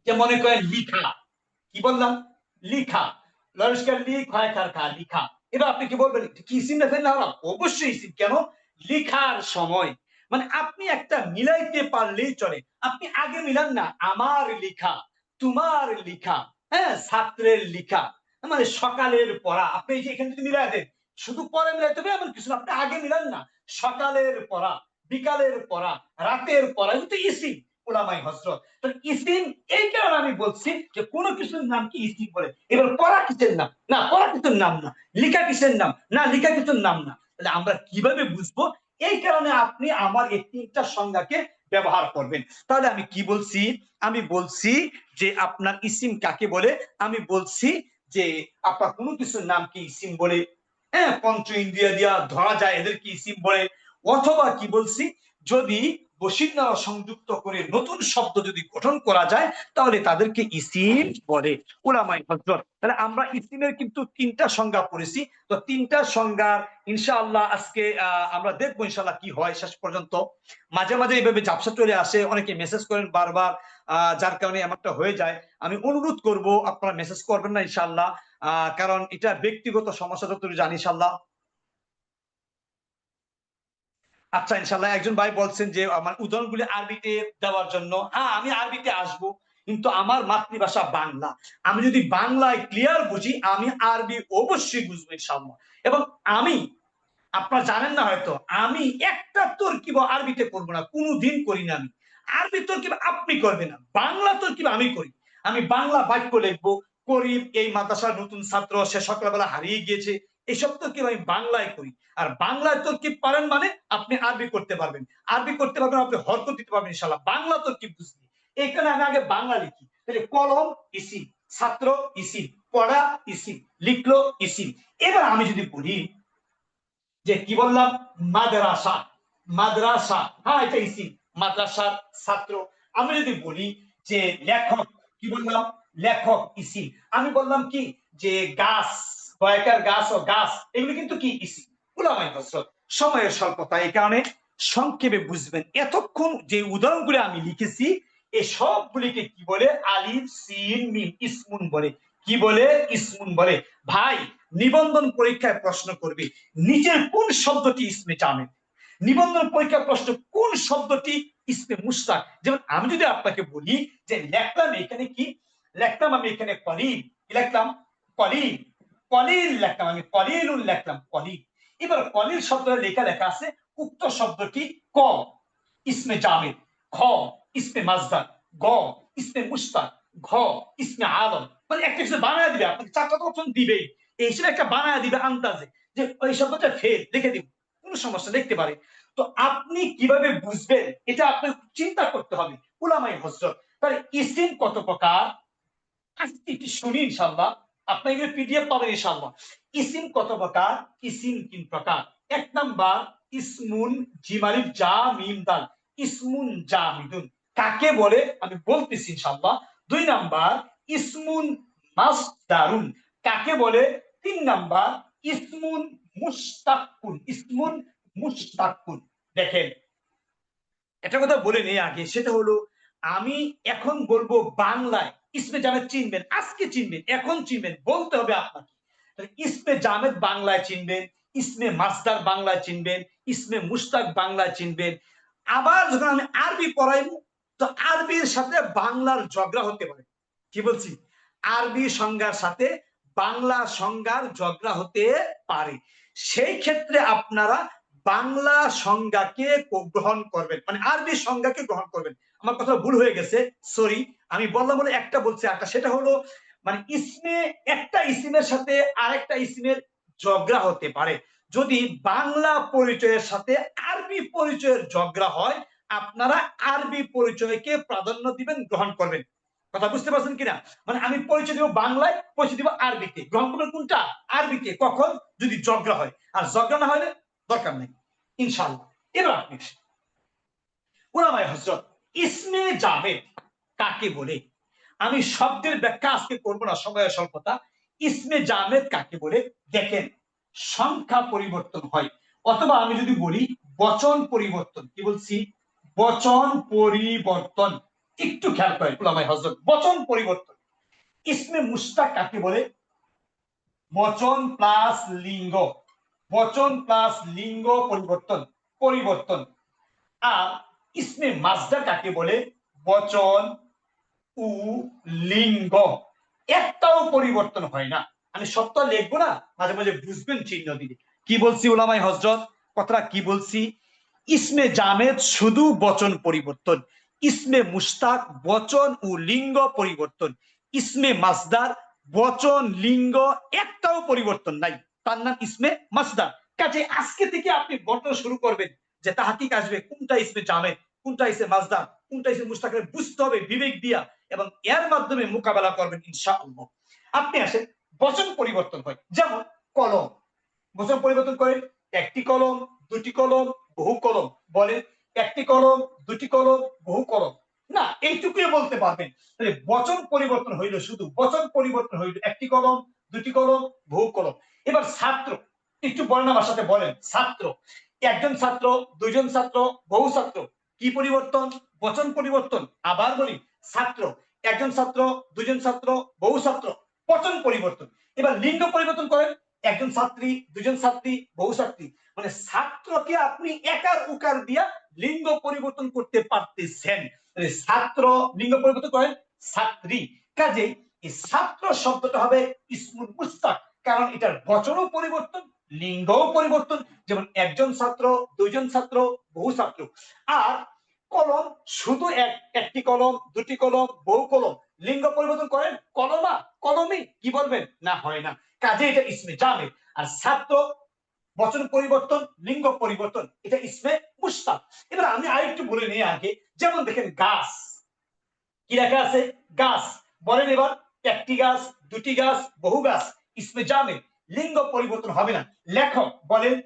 S1: যে মনে করেন লিখা, কি বললাম? লিখা। লরিস্কার লিখ হয় কার খা, লিখা। এবার আপনি কি বলবেন, কি ইসিম না ফেল না? অবশ্যই ইসিম। কেন? লিখার সময়। মানে আপনি একটা মিলাইতে পারলেই চলে। আপনি আগে মিলান না, আমার লিখা, তোমার লিখা, হ্যাঁ ছাত্রের লিখা, মানে সকালের পড়া। আপনি এই যে এখানে যদি মিলাই দেন, শুধু পরে মিলাইতে হবে এমন কিছু না, আপনি আগে মিলান না। সকালের পড়া, বিকালের পড়া, রাতের পড়া, এগুলো তো ইসিম। ওলামায়ে হযরত, তো ইসিম। এই কারণে আমি বলছি যে কোন কিছুর নাম কি ইসিম বলে। এবার পড়া কিসের নাম? না পড়া কিছুর নাম না। লিখা কিসের নাম? না লিখা কিছুর নাম না। তাহলে আমরা কিভাবে বুঝবো? এই কারণে আপনি আমার এই তিনটা সংজ্ঞাকে ব্যবহার করবেন। তাহলে আমি কি বলছি? আমি বলছি যে আপনার ইসিম কাকে বলে। আমি বলছি যে আপনার কোনো কিছুর নাম কি ইসিম বলে, হ্যাঁ পঞ্চ ইন্দ্রিয় দিয়া ধরা যায় এদেরকে ইসিম বলে। অথবা কি বলছি, যদি বসির সংযুক্ত করে নতুন শব্দ যদি গঠন করা যায়, তাহলে তাদেরকে ইসিম বলে। উলামায়ে হযরত, তাহলে আমরা ইসিমের কিন্তু তিনটা সংজ্ঞা পড়েছি। তো তিনটা সংজ্ঞা ইনশাআল্লাহ আজকে আমরা দেখবো ইনশাআল্লাহ কি হয় শেষ পর্যন্ত। মাঝে মাঝে এইভাবে ঝাপসা চলে আসে, অনেকে মেসেজ করেন বারবার, যার কারণে এমনটা হয়ে যায়। আমি অনুরোধ করব আপনারা মেসেজ করবেন না ইনশাআল্লাহ, কারণ এটা ব্যক্তিগত সমস্যা, যতটুকু জানি ইনশাআল্লাহ। আচ্ছা ইনশাল্লাহ। একজন ভাই বলছেন যে আমার উদাহরণগুলি আরবিতে দেওয়ার জন্য। হ্যাঁ আমি আরবিতে আসব, কিন্তু আমার মাতৃভাষা বাংলা। আমি যদি বাংলায় ক্লিয়ার বুঝি, আমি আরবি অবশ্যই বুঝবো ইনশাআল্লাহ। এবং আমি, আপনারা জানেন না হয়তো, আমি একটা তরকিব আরবিতে করবো না, কোনোদিন করি না। আমি আরবি তরকিব আপনি করবেন না, বাংলা তরকিব আমি করি। আমি বাংলা বাক্য লিখবো। করিম এই মাদ্রাসার নতুন ছাত্র, সে সকালবেলা হারিয়ে গিয়েছে, এসব তরকিব আমি বাংলায় করি। আর বাংলায় তরকিব পারেন মানে আপনি আরবি করতে পারবেন। আরবি করতে পারবেন, আপনি হরকত দিতে পারবেন ইনশাআল্লাহ, বাংলা তরকিব বুঝলি। এইখানে আমি আগে বাংলা লিখি। তাহলে কলম ইসিম, ছাত্র ইসিম, পড়া ইসিম, লিখলো ইসিম। এবার আমি যদি বলি যে কি বললাম, মাদ্রাসা, মাদ্রাসা, হ্যাঁ এটা ইসিম, মাদ্রাসার ছাত্র। আমি যদি বলি যে লেখক, কি বললাম? লেখক ইসিম। আমি বললাম কি যে গাছ, কয়েকটার গাছ ও গাছ, এগুলো কিন্তু কি ইসিম। উলামায়ে হযরত, সময়ের স্বল্পতা, এই কারণে সংক্ষেপে বুঝবেন। এতক্ষণ যে উদাহরণগুলো আমি লিখেছি, এই সবগুলিকে কি বলে? আলিফ সিন মিম, ইসমুন বলে। কি বলে? ইসমুন বলে। ভাই, নিবন্ধন পরীক্ষায় প্রশ্ন করবে নিচের কোন শব্দটি ইসমে জামেদ। নিবন্ধন পরীক্ষার প্রশ্ন, কোন শব্দটি ইসমে মুশতাক। যেমন আমি যদি আপনাকে বলি যে লেখলাম এখানে কি, লেখলাম আমি এখানে কলিল, কি লিখলাম? কলিল, কলিল লেখলাম আমি, কলিলুন লেখলাম, কলিল। এবার কলিল শব্দটা লেখা লেখা আছে, উক্ত শব্দটি ক ইসমে জামেদ, খ ইসমে মাজদার, গ ইসমে মুশতাক, ঘ ইসমে আলম। মানে একটা কিছু বানায় দিবে, আপনাকে চারটা তো অপশন দিবেই, এই হিসেবে একটা বানায় দিবে আন্দাজে, যে ওই শব্দটা ফেল, লিখে দিব, কোনো সমস্যা, লিখতে পারে। তো আপনি কিভাবে বুঝবেন, এটা আপনাকে চিন্তা করতে হবে। উলামায়ে হযরত, তাহলে ইসিম কত প্রকার? আজকে একটু শুনি ইনশাআল্লাহ, আপনার এগুলো পিডিএফ পাবেন ইনশাআল্লাহ। ইসিম কত প্রকার? ইসিম তিন প্রকার। এক নাম্বার ইসমুন, জিমালিফ জা মিম দাল, ইসমুন জামিদুন কাকে বলে আমি বলতেছি ইনশাআল্লাহ। 2 নাম্বার ইসমুন মাসদারুন কাকে বলে। 3 নাম্বার ইসমুন মুশতাকুন, ইসমুন মুশতাকুন। দেখেন একটা কথা বলে নেই আগে, সেটা হলো আমি এখন বলবো বাংলায় ইসমে জামেদ চিনবেন, আজকে চিনবেন, এখন চিনবেন, বলতে হবে আপনাকে। ইসমে জামেদ বাংলায় চিনবেন, ইসমে মাসদার বাংলায় চিনবেন, ইসমে মুশতাক বাংলায় চিনবেন। আবার যখন আমি আরবি পড়াইবো তো আরবির সাথে বাংলার ঝগড়া হতে পারে। কি বলছি? আরবি সংজ্ঞার সাথে বাংলা সংজ্ঞার ঝগড়া হতে পারে। সেই ক্ষেত্রে আপনারা বাংলা সংজ্ঞাকে গ্রহণ করবেন, মানে আরবি সংজ্ঞাকে গ্রহণ করবেন। আমার কথা ভুল হয়ে গেছে, সরি। আমি বললাম বলে একটা বলছি একটা, সেটা হলো মানে ইসমে একটা ইসিমের সাথে আরেকটা ইসিমের ঝগড়া হতে পারে। যদি বাংলা পরিচয়ের সাথে আরবি পরিচয়ের ঝগড়া হয়, আপনারা আরবি পরিচয়কে প্রাধান্য দিবেন, গ্রহণ করবেন। কথা বুঝতে পারছেন কিনা? মানে আমি পরিচয় দিব বাংলায়, পরিচয় দিব আরবিতে, গ্রহণ করবেন কোনটা? আরবিকে। কখন? যদি ঝগড়া হয়। আর ঝগড়া না হলে দরকার নেই ইনশাআল্লাহ। এবার আপনি ওলামায়ে হযরত ইসমে জামেদ কাকে বলে? আমি শব্দের ব্যাখ্যা আজকে করব না, সময়ের স্বল্পতা। ইসমে জামেদ কাকে বলে? দেখেন, সংখ্যা পরিবর্তন হয়, অথবা আমি যদি বলি বচন পরিবর্তন। কি বলছি? বচন পরিবর্তন। একটু খেয়াল করেন ওলামায়ে হযরত, বচন পরিবর্তন। ইসমে মুশতাক কাকে বলে? বচন প্লাস লিঙ্গ, বচন প্লাস লিঙ্গ পরিবর্তন, পরিবর্তন। আর ইসমে মাসদার কাকে বলে? বচন উ লিঙ্গ, একটাও পরিবর্তন হয় না। আমি সত্য লিখবো না, মাঝে মাঝে বুঝবেন চিহ্ন দিলে। কি বলছি ওলামায়ে হযরত? কথাটা কি বলছি? ইসমে জামেদ শুধু বচন পরিবর্তন, ইসমে মুশতাক বচন ও লিঙ্গ পরিবর্তন, ইসমে মাসদার বচন লিঙ্গ একটাও পরিবর্তন নাই, তার নাম ইসমে মাসদার। কাজে আজকে থেকে আপনি বর্ণনা শুরু করবেন যে তাহকিক আসবে কোনটা ইসমে জামেদ, কোনটা ইসমে মাসদার, কোনটা ইসমে মুশতাক, বুঝতে হবে বিবেক দিয়া, এবং এর মাধ্যমে মোকাবেলা করবেন ইনশাআল্লাহ। আপনি আসেন, বচন পরিবর্তন হয়, যেমন কলম। বচন পরিবর্তন করেন, একটি কলম, দুটি কলম, বহু কলম। বলেন একটি কলম, দুটি কলম, বহু কলম। না, এইটুকুই বলতে পারবেন। তাহলে বচন পরিবর্তন হইল, শুধু বচন পরিবর্তন হইল একটি কলম, দুটি কলম, বহু কলম। এবার ছাত্র, একটু বলেন আমার সাথে, বলেন ছাত্র। একজন ছাত্র, দুইজন ছাত্র, বহু ছাত্র। কি পরিবর্তন? বচন পরিবর্তন। আবার বলি, ছাত্র, একজন ছাত্র, দুইজন ছাত্র, বহু ছাত্র, বচন পরিবর্তন। এবার লিঙ্গ পরিবর্তন করেন, একজন ছাত্রী, দুজন ছাত্রী, বহু ছাত্রী। মানে ছাত্রকে আপনি একার উকার দিয়া লিঙ্গ পরিবর্তন করতে পারতেছেন। ছাত্র লিঙ্গ পরিবর্তন করেন ছাত্রী। কাজেই এই ছাত্র শব্দটা হবে ইসমুল মুশতাক, কারণ এটার বচনও পরিবর্তন, লিঙ্গও পরিবর্তন। যেমন একজন ছাত্র, দুইজন ছাত্র, বহু ছাত্র। আর কলম, শুধু একটি কলম, দুটি কলম, বহু কলম। লিঙ্গ পরিবর্তন করেন কলমা, কলমি, কি বলবেন? না, হয় না। কাজে এটা ইসমে জামেদ। আর ছাত্র, বচন পরিবর্তন, লিঙ্গ পরিবর্তন, এটা ইসমে মুশতাক। এবার আমি আরেকটু বলে নিই আগে। যেমন দেখেন গাছ, কি লেখা আছে? গাছ। বলেন এবার, একটি গাছ, দুটি গাছ, বহু গাছ, ইসমে জামেদ, লিঙ্গ পরিবর্তন হবে না। লেখক, বলেন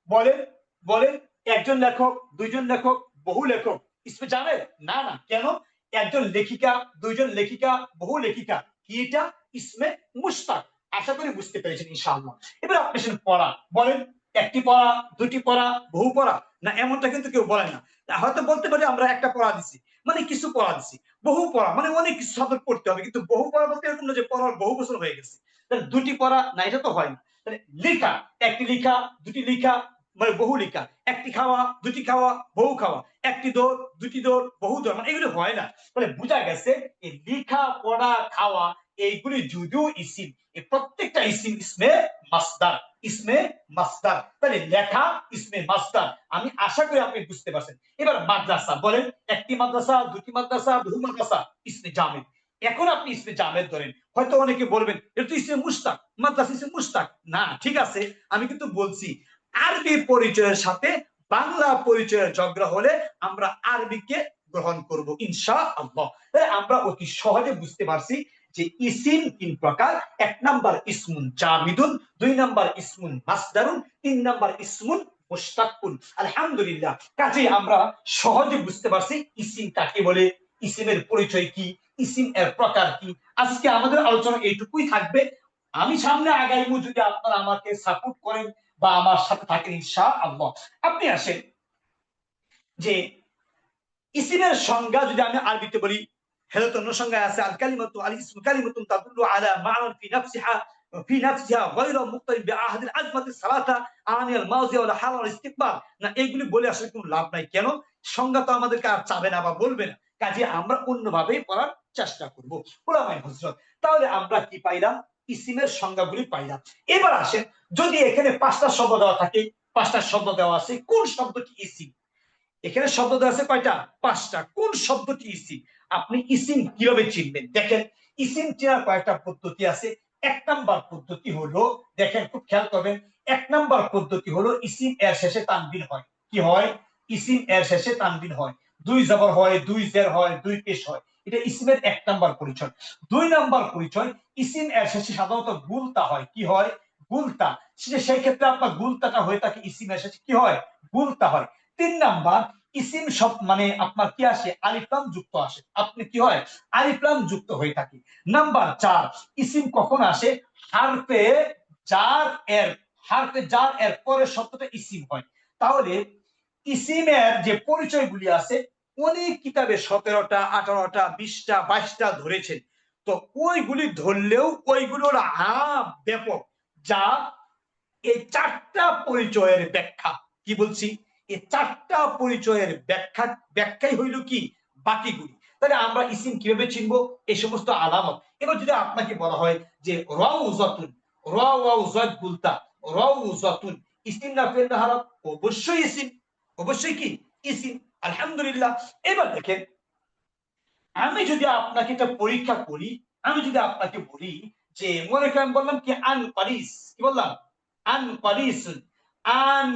S1: বলেন বলেন, একজন লেখক, দুইজন লেখক, বহু লেখক, ইসমে জামেদ? না না, কেন? একজন লেখিকা, দুইজন লেখিকা, বহু লেখিকা, কি এটা? ইসমে মুশতাক। আশা করি বুঝতে পেরেছেন ইনশাআল্লাহ। এবার আপনি পড়া, বলেন একটি পড়া, দুটি পড়া, বহু পড়া। না, এমনটা কিন্তু কেউ বলে না। হয়তো বলতে পারি আমরা একটা পড়া দিছি, মানে কিছু পড়া দিছি। বহু পড়া মানে অনেক কিছু সাবজেক্ট পড়তে হবে, কিন্তু বহু পড়া বলতে এরকম না যে পড়ার বহু বছর হয়ে গেছে। তাহলে দুটি পড়া, না, এটা তো হয় না। তাহলে লেখা, একটি লেখা, দুটি লেখা, মানে বহু লেখা। একটি খাওয়া, দুটি খাওয়া, বহু খাওয়া। একটি দৌড়, দুটি দৌড়, বহু দৌড়, মানে এগুলো হয় না। তাহলে বোঝা গেছে এই লেখা, পড়া, খাওয়া, এইগুলি যদিও ইসিম, এই প্রত্যেকটা ইসিম ইসমে মাসদার, ইসমে মাসদার। তাহলে লেখা ইসমে মাসদার। আমি আশা করি আপনি বুঝতে পারছেন। এবার মাদ্রাসা, বলেন একটি মাদ্রাসা, দুটি মাদ্রাসা, বহু মাদ্রাসা, ইসমে জামেদ। এখন আপনি ইসমে জামেদ ধরেন। হয়তো অনেকে বলবেন এটা তো ইসমে মুশতাক, মাদ্রাসা ইসমে মুশতাক। না, ঠিক আছে, আমি কিন্তু বলছি আরবি পরিচয়ের সাথে বাংলা পরিচয়ের ঝগড়া হলে আমরা আরবিকে গ্রহণ করব ইনশাআল্লাহ। আমরা অতি সহজে বুঝতে পারছি যে ইসিম তিন প্রকার। এক নাম্বার ইসমুন জামিদুন, দুই নাম্বার ইসমুন মাসদারুন, তিন নাম্বার ইসমুন মুশতাকুন। আলহামদুলিল্লাহ, কাজে আমরা সহজে বুঝতে পারছি ইসিম কাকে বলে, ইসিমের পরিচয় কি, ইসিম এর প্রকার কি। আজকে আমাদের আলোচনা এইটুকুই থাকবে। আমি সামনে আগাইবো যদি আপনারা আমাকে সাপোর্ট করেন বা আমার সাথে থাকেন ইনশাআল্লাহ। আপনি আসেন যে ইসিমের সংজ্ঞা যদি আমি আরবিতে বলি, হেদায়েত অন্য সংজ্ঞায় আছে আল কালিমাতু আল ইসমু কালিমাতুন তাদুল্লু আলা মা'নান ফি নাফসিহা গায়রা মুক্তারিন বিআহাদিল আজমাতি সালাতা আনিল মাযি ওয়াল হাল ওয়াল ইস্তিকবাল। না এইগুলি বলে আসলে কোনো লাভ নাই। কেন? সংজ্ঞা তো আমাদেরকে আর চাবে না বা বলবে না, কাজে আমরা অন্যভাবেই পড়ার চেষ্টা করব। উলামায়ে হযরত, তাহলে আমরা কি পাইলাম? ইসিমের সংজ্ঞাগুলি পাইলাম। এবার আসেন, যদি এখানে পাঁচটা শব্দ দেওয়া থাকে, পাঁচটা শব্দ দেওয়া আছে, কোন শব্দটি ইসিম? এখানে শব্দ দেওয়া আছে কয়টা? পাঁচটা। কোন শব্দটি ইসিম? আপনি ইসিম কিভাবে চিনবেন? দেখেন, ইসিম চেনার কয়েকটা পদ্ধতি আছে। এক নাম্বার পদ্ধতি হলো, দেখেন খুব খেয়াল করবেন, এক নাম্বার পদ্ধতি হলো ইসিম এর শেষে তানবিন হয়। কি হয়? ইসিম এর শেষে তানবিন হয়, দুই জবর হয়, দুই জের হয়, দুই পেশ হয়। এটা ইসিমের এক নাম্বার পরিচয়। দুই নাম্বার পরিচয়, ইসিম এর শেষে সাধারণত গুলতা হয়। কি হয়? গুলতা। সেই ক্ষেত্রে আপনার গুলতাটা হয়ে থাকে ইসিম এর শেষে কি হয়? গুলতা হয়। তিন নাম্বার, ইসিম সব মানে আপনার কি আসে? আলিফলাম যুক্ত আসে। আপনি কি হয়? আলিফলাম যুক্ত হয়ে থাকে। নাম্বার চার, ইসিম কখন আসে? হারফে জার এর, হারফে জার এর পরের শব্দটা ইসিম হয়। তাহলে ইসিমের যে পরিচয়গুলি আছে, অনেক কিতাবে 17টা 18টা 20টা 22টা ধরেছেন। তো ওইগুলি ধরলেও ওইগুলোর ব্যাপক, যা এই চারটা পরিচয়ের ব্যাখ্যা। কি বলছি? এই চারটা পরিচয়ের ব্যাখ্যাই হইল কি বাকিগুলি। তাহলে আমরা ইসিম কিভাবে চিনবো? এই সমস্ত আলামত। এবার যদি আপনাকে বলা হয় যে রাউজাতুন, রাউজাত গুলতা, রাউজাতুন ইসিম না ফেল না হারাম? অবশ্যই ইসিম, অবশ্যই কি ইসিম। আলহামদুলিল্লাহ। এবার দেখেন, আমি যদি আপনাকে এটা পরীক্ষা করি, আমি যদি আপনাকে বলি যে, মনে করেন বললাম কি আন পারিস, কি বললাম? আন পারিসুন, আন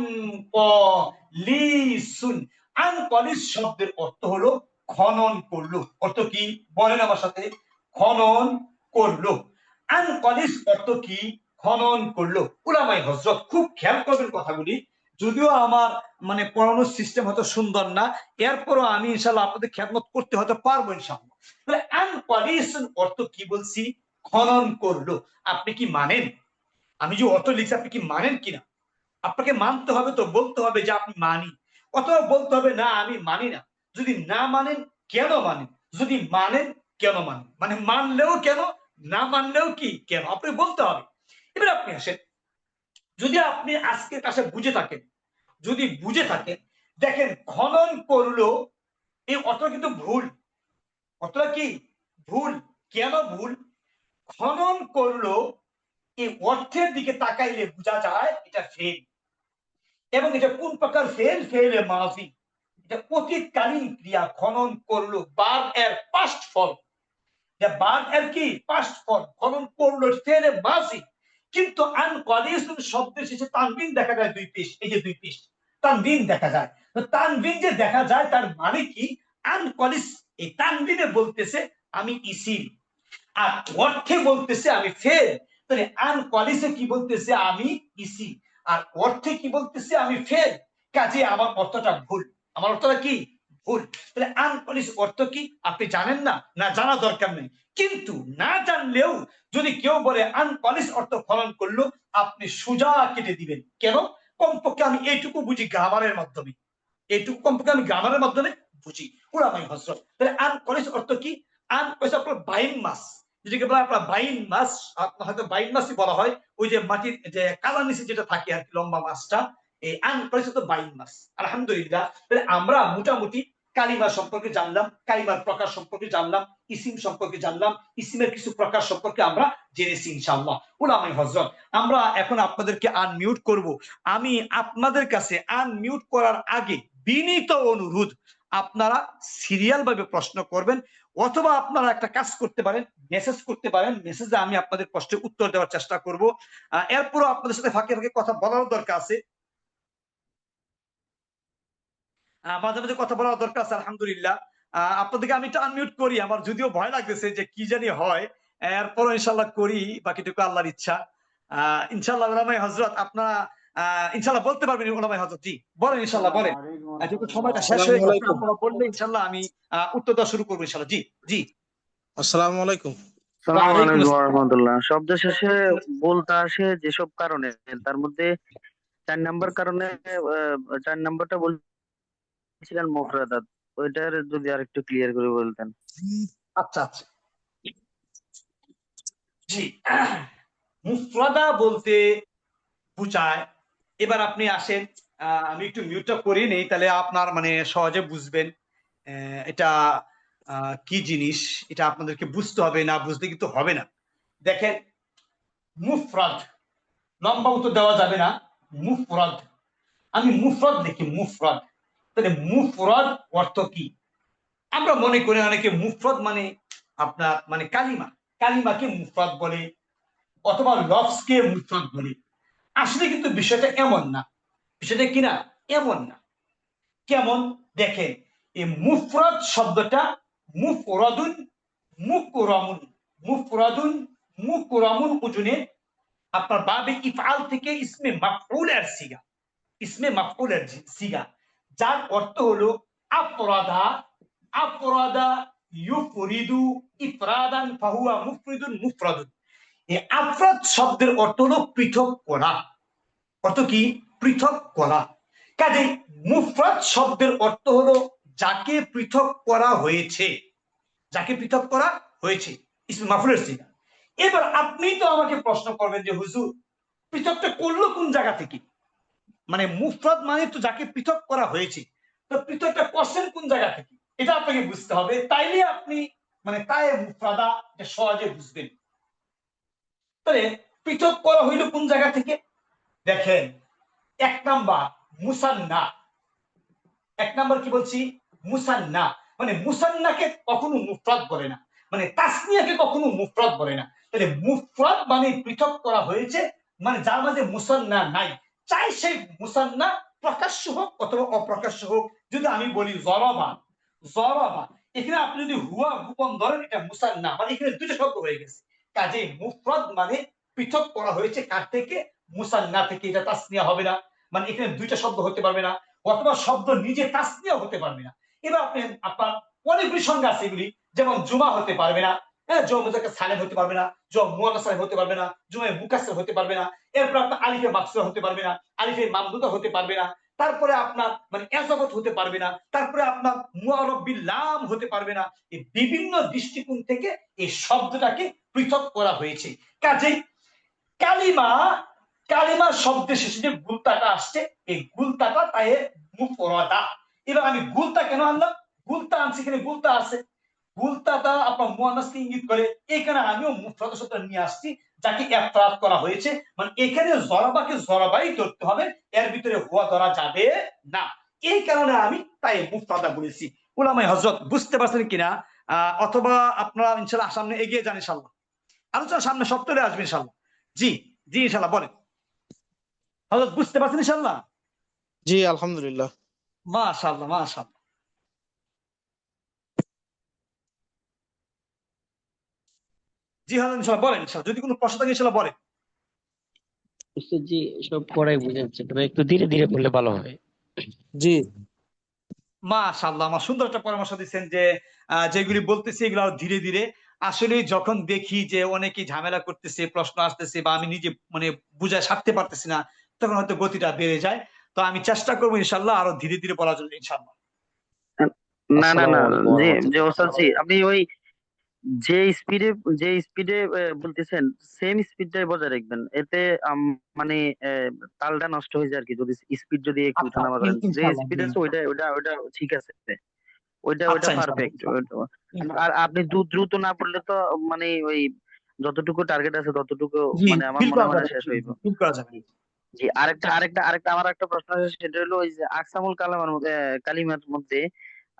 S1: পলিসুন। আন পলিস শব্দের অর্থ হলো খনন করলো। অর্থ কি বলেন আমার সাথে? খনন করলো। আন পলিস অর্থ কি? খনন করলো। উলামায়ে হযরত, খুব খেয়াল করবেন কথাগুলি। যদিও আমার মানে পড়ানোর সিস্টেম হয়তো সুন্দর না, এরপরও আমি ইনশাআল্লাহ আপনাদের খেদমত করতে হয়তো পারবো ইনশাআল্লাহ। তাহলে আন পলিসুন অর্থ কি বলছি? খনন করলো। আপনি কি মানেন? আমি যে অর্থ লিখছি আপনি কি মানেন কিনা? আপনাকে মানতে হবে, তো বলতে হবে যে আপনি মানি, অথবা বলতে হবে না আমি মানি না। যদি না মানেন, কেন মানেন? যদি মানেন, কেন মানেন? মানে মানলেও কেন, না মানলেও কি কেন, আপনি বলতে হবে। এবার আপনি আসেন, যদি আপনি আজকের কাছে বুঝে থাকেন, যদি বুঝে থাকেন, দেখেন খনন করলো এই অর্থ কিন্তু ভুল। অর্থটা কি? ভুল। কেন ভুল? খনন করলো এই অর্থের দিকে তাকাইলে বোঝা যায় এটা ফেল। এবং এটা কোন প্রকার ফেল? ফেলে মাজি, এটা অতীতকালীন ক্রিয়া। খনন করলো বার্ব এর পাস্ট ফর্ম, বার্ব এর কি পাস্ট ফর্ম। খনন করলো ফেলে মাজি। কিন্তু আন কলিসুন শব্দের শেষে তানবিন দেখা যায় দুই পেশ। এই যে দুই পেশ তানবিন দেখা যায়। তো তানবিন যে দেখা যায় তার মানে কি? আন কলিস এই তানবিনে বলতেছে আমি ইসিম, আর অর্থে বলতেছে আমি ফেল। তাহলে আন কলিসে কি বলতেছে? আমি ইসি। আর অর্থে কি বলতেছে? আমি ফেল। কাজে আমার অর্থটা ভুল। আমার অর্থটা কি? ভুল। তাহলে আন কলিস অর্থ কি আপনি জানেন না? না জানা দরকার নেই। কিন্তু না জানলেও যদি কেউ বলে আন কলিস অর্থ ফলন করলো, আপনি সোজা কেটে দিবেন। কেন? কমপক্ষে আমি এইটুকু বুঝি গ্রামারের মাধ্যমে, এইটুকু কমপক্ষে আমি গ্রামারের মাধ্যমে বুঝি। উলামায়ে হযরত, তাহলে আন কলিস অর্থ কি? আন কলিস আপনার বাইন মাছ, যেটাকে বলা আপনার বাইন মাছ, আপনার হয়তো বাইন মাছই বলা হয়, ওই যে মাটির যে কালার নিচে যেটা থাকে আর কি লম্বা মাছটা, এই আন কলিস তো বাইন মাছ। আলহামদুলিল্লাহ, তাহলে আমরা মোটামুটি কালিমা সম্পর্কে জানলাম, কালিমার প্রকার সম্পর্কে জানলাম, ইসিম সম্পর্কে জানলাম, ইসিমের কিছু প্রকার সম্পর্কে আমরা জেনেছি ইনশাআল্লাহ। উলামায়ে হযরত, আমরা এখন আপনাদেরকে আনমিউট করব। আমি আপনাদের কাছে আনমিউট করার আগে বিনীত অনুরোধ, আপনারা সিরিয়াল ভাবে প্রশ্ন করবেন, অথবা আপনারা একটা কাজ করতে পারেন, মেসেজ করতে পারেন। মেসেজে আমি আপনাদের প্রশ্নের উত্তর দেওয়ার চেষ্টা করব। এরপরও আপনাদের সাথে ফাঁকে ফাঁকে কথা বলার দরকার আছে, মাঝে মাঝে কথা বলার দরকার আছে। আলহামদুলিল্লাহ, আপনাদেরকে আমি একটু আনমিউট করি। আমার যদিও ভয় লাগতেছে যে কি জানি হয়, এরপরও ইনশাল্লাহ করি, বাকিটুকু আল্লাহর ইচ্ছা। ইনশাল্লাহ। উলামায়ে হযরত, আপনারা ইনশাল্লাহ বলতে পারবেন ওলামায়ে হযরত। জি বলেন, ইনশাল্লাহ বলেন। যেহেতু সময়টা শেষ
S2: আসসালামু
S1: হয়ে গেছে,
S2: আলাইকুম।
S1: আপনারা বললে ইনশাল্লাহ আমি উত্তর দেওয়া শুরু করবো ইনশাল্লাহ। জি জি।
S2: আসসালামু আলাইকুম।
S3: সালাম
S1: ওয়ালাইকুম
S3: আলাইকুম
S1: আসসালাম।
S3: রহমতুল্লাহ। শব্দ শেষে বলতে আসে যেসব কারণে, তার মধ্যে 4 নম্বর কারণে, 4 নম্বরটা বলছিলেন মুফরাদাত, ওইটার যদি আর একটু ক্লিয়ার করে বলতেন।
S1: আচ্ছা আচ্ছা, জি। মুফরাদা বলতে বুঝায়, এবার আপনি আসেন, আমি একটু মিউটটা করে নেই, তাহলে আপনার মানে সহজে বুঝবেন এটা কি জিনিস। এটা আপনাদেরকে বুঝতে হবে, না বুঝলে কিন্তু হবে না। দেখেন, মুফরাদ লম্বা উত্তর দেওয়া যাবে না। মুফরাদ, আমি মুফরাদ লিখি, মুফরাদ। তাহলে মুফরাদ অর্থ কি? আমরা মনে করি অনেকে মুফরাদ মানে আপনার মানে কালিমা, কালিমাকে মুফরাদ বলে, অথবা লফজকে মুফরাদ বলে। আসলে কিন্তু বিষয়টা এমন না। বিষয়টা কিনা এমন না। কেমন? দেখেন, এই মুফরাদ শব্দটা মুফরাদুন মুকরামুন, মুফরাদুন মুকরামুন ওজনে আপনার বাবে ইফআল থেকে ইসমে মাফউলের সিগা, ইসমে মাফউলের সিগা, যার অর্থ হলো আফরাদা, আফরাদা ইউফরিদু ইফরাদান ফাহুয়া মুফরিদুন মুফরাদুন। এই আফরাদ শব্দের অর্থ হলো পৃথক করা। অর্থ কি? পৃথক করা। কাজে মুফরাদ শব্দের অর্থ হলো যাকে পৃথক করা হয়েছে, যাকে পৃথক করা হয়েছে, ইসমে মাফউলের সিগা। এবার আপনি তো আমাকে প্রশ্ন করবেন যে হুজুর, পৃথকটা করলো কোন জায়গা থেকে? মানে মুফরাদ মানে তো যাকে পৃথক করা হয়েছে, তো পৃথকটা করছেন কোন জায়গা থেকে, এটা আপনাকে বুঝতে হবে। তাইলে আপনি মানে তাই মুফরাদা এটা সহজে বুঝবেন। তাহলে পৃথক করা হইল কোন জায়গা থেকে? দেখেন, 1 নাম্বার মুসান্না। 1 নাম্বার কি বলছি? মুসান্না। মানে মুসান্নাকে কখনো মুফরাদ বলে না, মানে তাসনিয়াকে কখনো মুফরাদ বলে না। তাহলে মুফরাদ মানে পৃথক করা হয়েছে, মানে যার মাঝে মুসান্না নাই। চাই সেই মুসান্না প্রকাশ্য হোক অথবা অপ্রকাশ্য হোক। যদি আমি বলি জরাবা, জরাবা, এখানে আপনি যদি হুয়া গোপন ধরেন, এটা মুসান্না, মানে এখানে দুটো শব্দ হয়ে গেছে। কাজে মুফরাদ মানে পৃথক করা হয়েছে কার থেকে? মুসান্না থেকে। এটা তাসনিয়া হবে না, মানে এখানে দুইটা শব্দ হতে পারবে না, অথবা শব্দ নিজে তাসনিয়া হতে পারবে না। এবার আপনি আপনার অনেকগুলি সংজ্ঞা আছে এগুলি, যেমন জুমা হতে পারবে না, হ্যাঁ, জুমা মুজাক্কার সালেম হতে পারবে না, জুমা মুয়ান্নাস সালেম হতে পারবে না, জুমা মুকাসসার হতে পারবে না। এরপর আপনার আলিফে মাকসুরা হতে পারবে না, আলিফে মামদুদা হতে পারবে না। তারপরে আপনার মানে এজাবত হতে পারবে না। তারপরে আপনার মুআররব বিল লাম হতে পারবে না। এই বিভিন্ন দৃষ্টিকোণ থেকে এই শব্দটাকে পৃথক করা হয়েছে। কাজেই কালিমা, কালিমা শব্দের শেষে যে গুলতাটা আসছে, এই গুলতাটা তাই মুফরাদা। এবার আমি গুলতা কেন আনলাম? গুলতা আনছি, এখানে গুলতা আছে, গুলতাটা আপনার মুয়ান্নাসকে ইঙ্গিত করে। এখানে আমিও মুফরাদ শব্দ নিয়ে আসছি, যাকে ইফরাদ করা হয়েছে। মানে এখানে জরাবাকে জরাবাই ধরতে হবে, এর ভিতরে হুয়া ধরা যাবে না। এই কারণে আমি তাই মুফরাদা বলেছি। উলামায়ে হযরত বুঝতে পারছেন কিনা? অথবা আপনারা ইনশাআল্লাহ সামনে এগিয়ে যান, ইনশাআল্লাহ আলোচনা সামনে সব চলে আসবে ইনশাআল্লাহ। জি জি, ইনশাআল্লাহ বলেন। হযরত বুঝতে পারছেন ইনশাআল্লাহ?
S2: জি আলহামদুলিল্লাহ।
S1: মাশাআল্লাহ মাশাআল্লাহ। জি হযরত ইনশাআল্লাহ বলেন, ইনশাআল্লাহ যদি কোনো প্রশ্ন থাকে ইনশাআল্লাহ বলেন।
S4: উস্তাদ জি, সব পড়াই বুঝাচ্ছে, তবে একটু ধীরে ধীরে বললে ভালো হয়।
S2: জি
S1: মাশাআল্লাহ, আমার সুন্দর একটা পরামর্শ দিচ্ছেন যে যেগুলি বলতেছি এগুলো আরো ধীরে ধীরে। আসলে যখন দেখি যে অনেকে ঝামেলা করতেছে, প্রশ্ন আসতেছে, বা আমি নিজে মানে বুঝায় সারতে পারতেছি না, তখন হয়তো গতিটা বেড়ে যায়। তো আমি চেষ্টা করবো ইনশাআল্লাহ আরো ধীরে ধীরে বলার জন্য ইনশাআল্লাহ।
S3: না না
S2: আসসালামু
S3: না,
S2: আলাইকুম
S3: জি জি
S2: ওয়া
S3: ওস্তাদ জি, আপনি ওই যে স্পিডে, যে স্পিডে বলতেছেন, সেম স্পিডটাই বজায় রাখবেন। এতে মানে তালটা নষ্ট হয়ে যায় আর কি, যদি স্পিড যদি একটু
S1: আচ্ছা,
S3: উঠানামা করেন। যে
S1: ইনশাআল্লাহ
S3: স্পিড
S1: জি,
S3: আছে ওইটা ওইটা ওইটা ঠিক আছে, ওইটা ওইটা
S1: আচ্ছা ইনশাআল্লাহ
S3: পারফেক্ট।
S1: ইনশাআল্লাহ
S3: আর
S1: ইনশাআল্লাহ।
S3: আপনি দ্রুত না পড়লে তো মানে ওই যতটুকু টার্গেট আছে ততটুকু
S1: জি,
S3: মানে আমার
S1: ফিল
S3: মনে
S1: করা
S3: হয় না
S1: যাবে,
S3: শেষ হইব।
S1: ফিল করা যাবে।
S3: জি, আরেকটা আমার একটা প্রশ্ন আছে, সেটা হলো ওই যে আকসামুল কালামের মধ্যে, কালিমার মধ্যে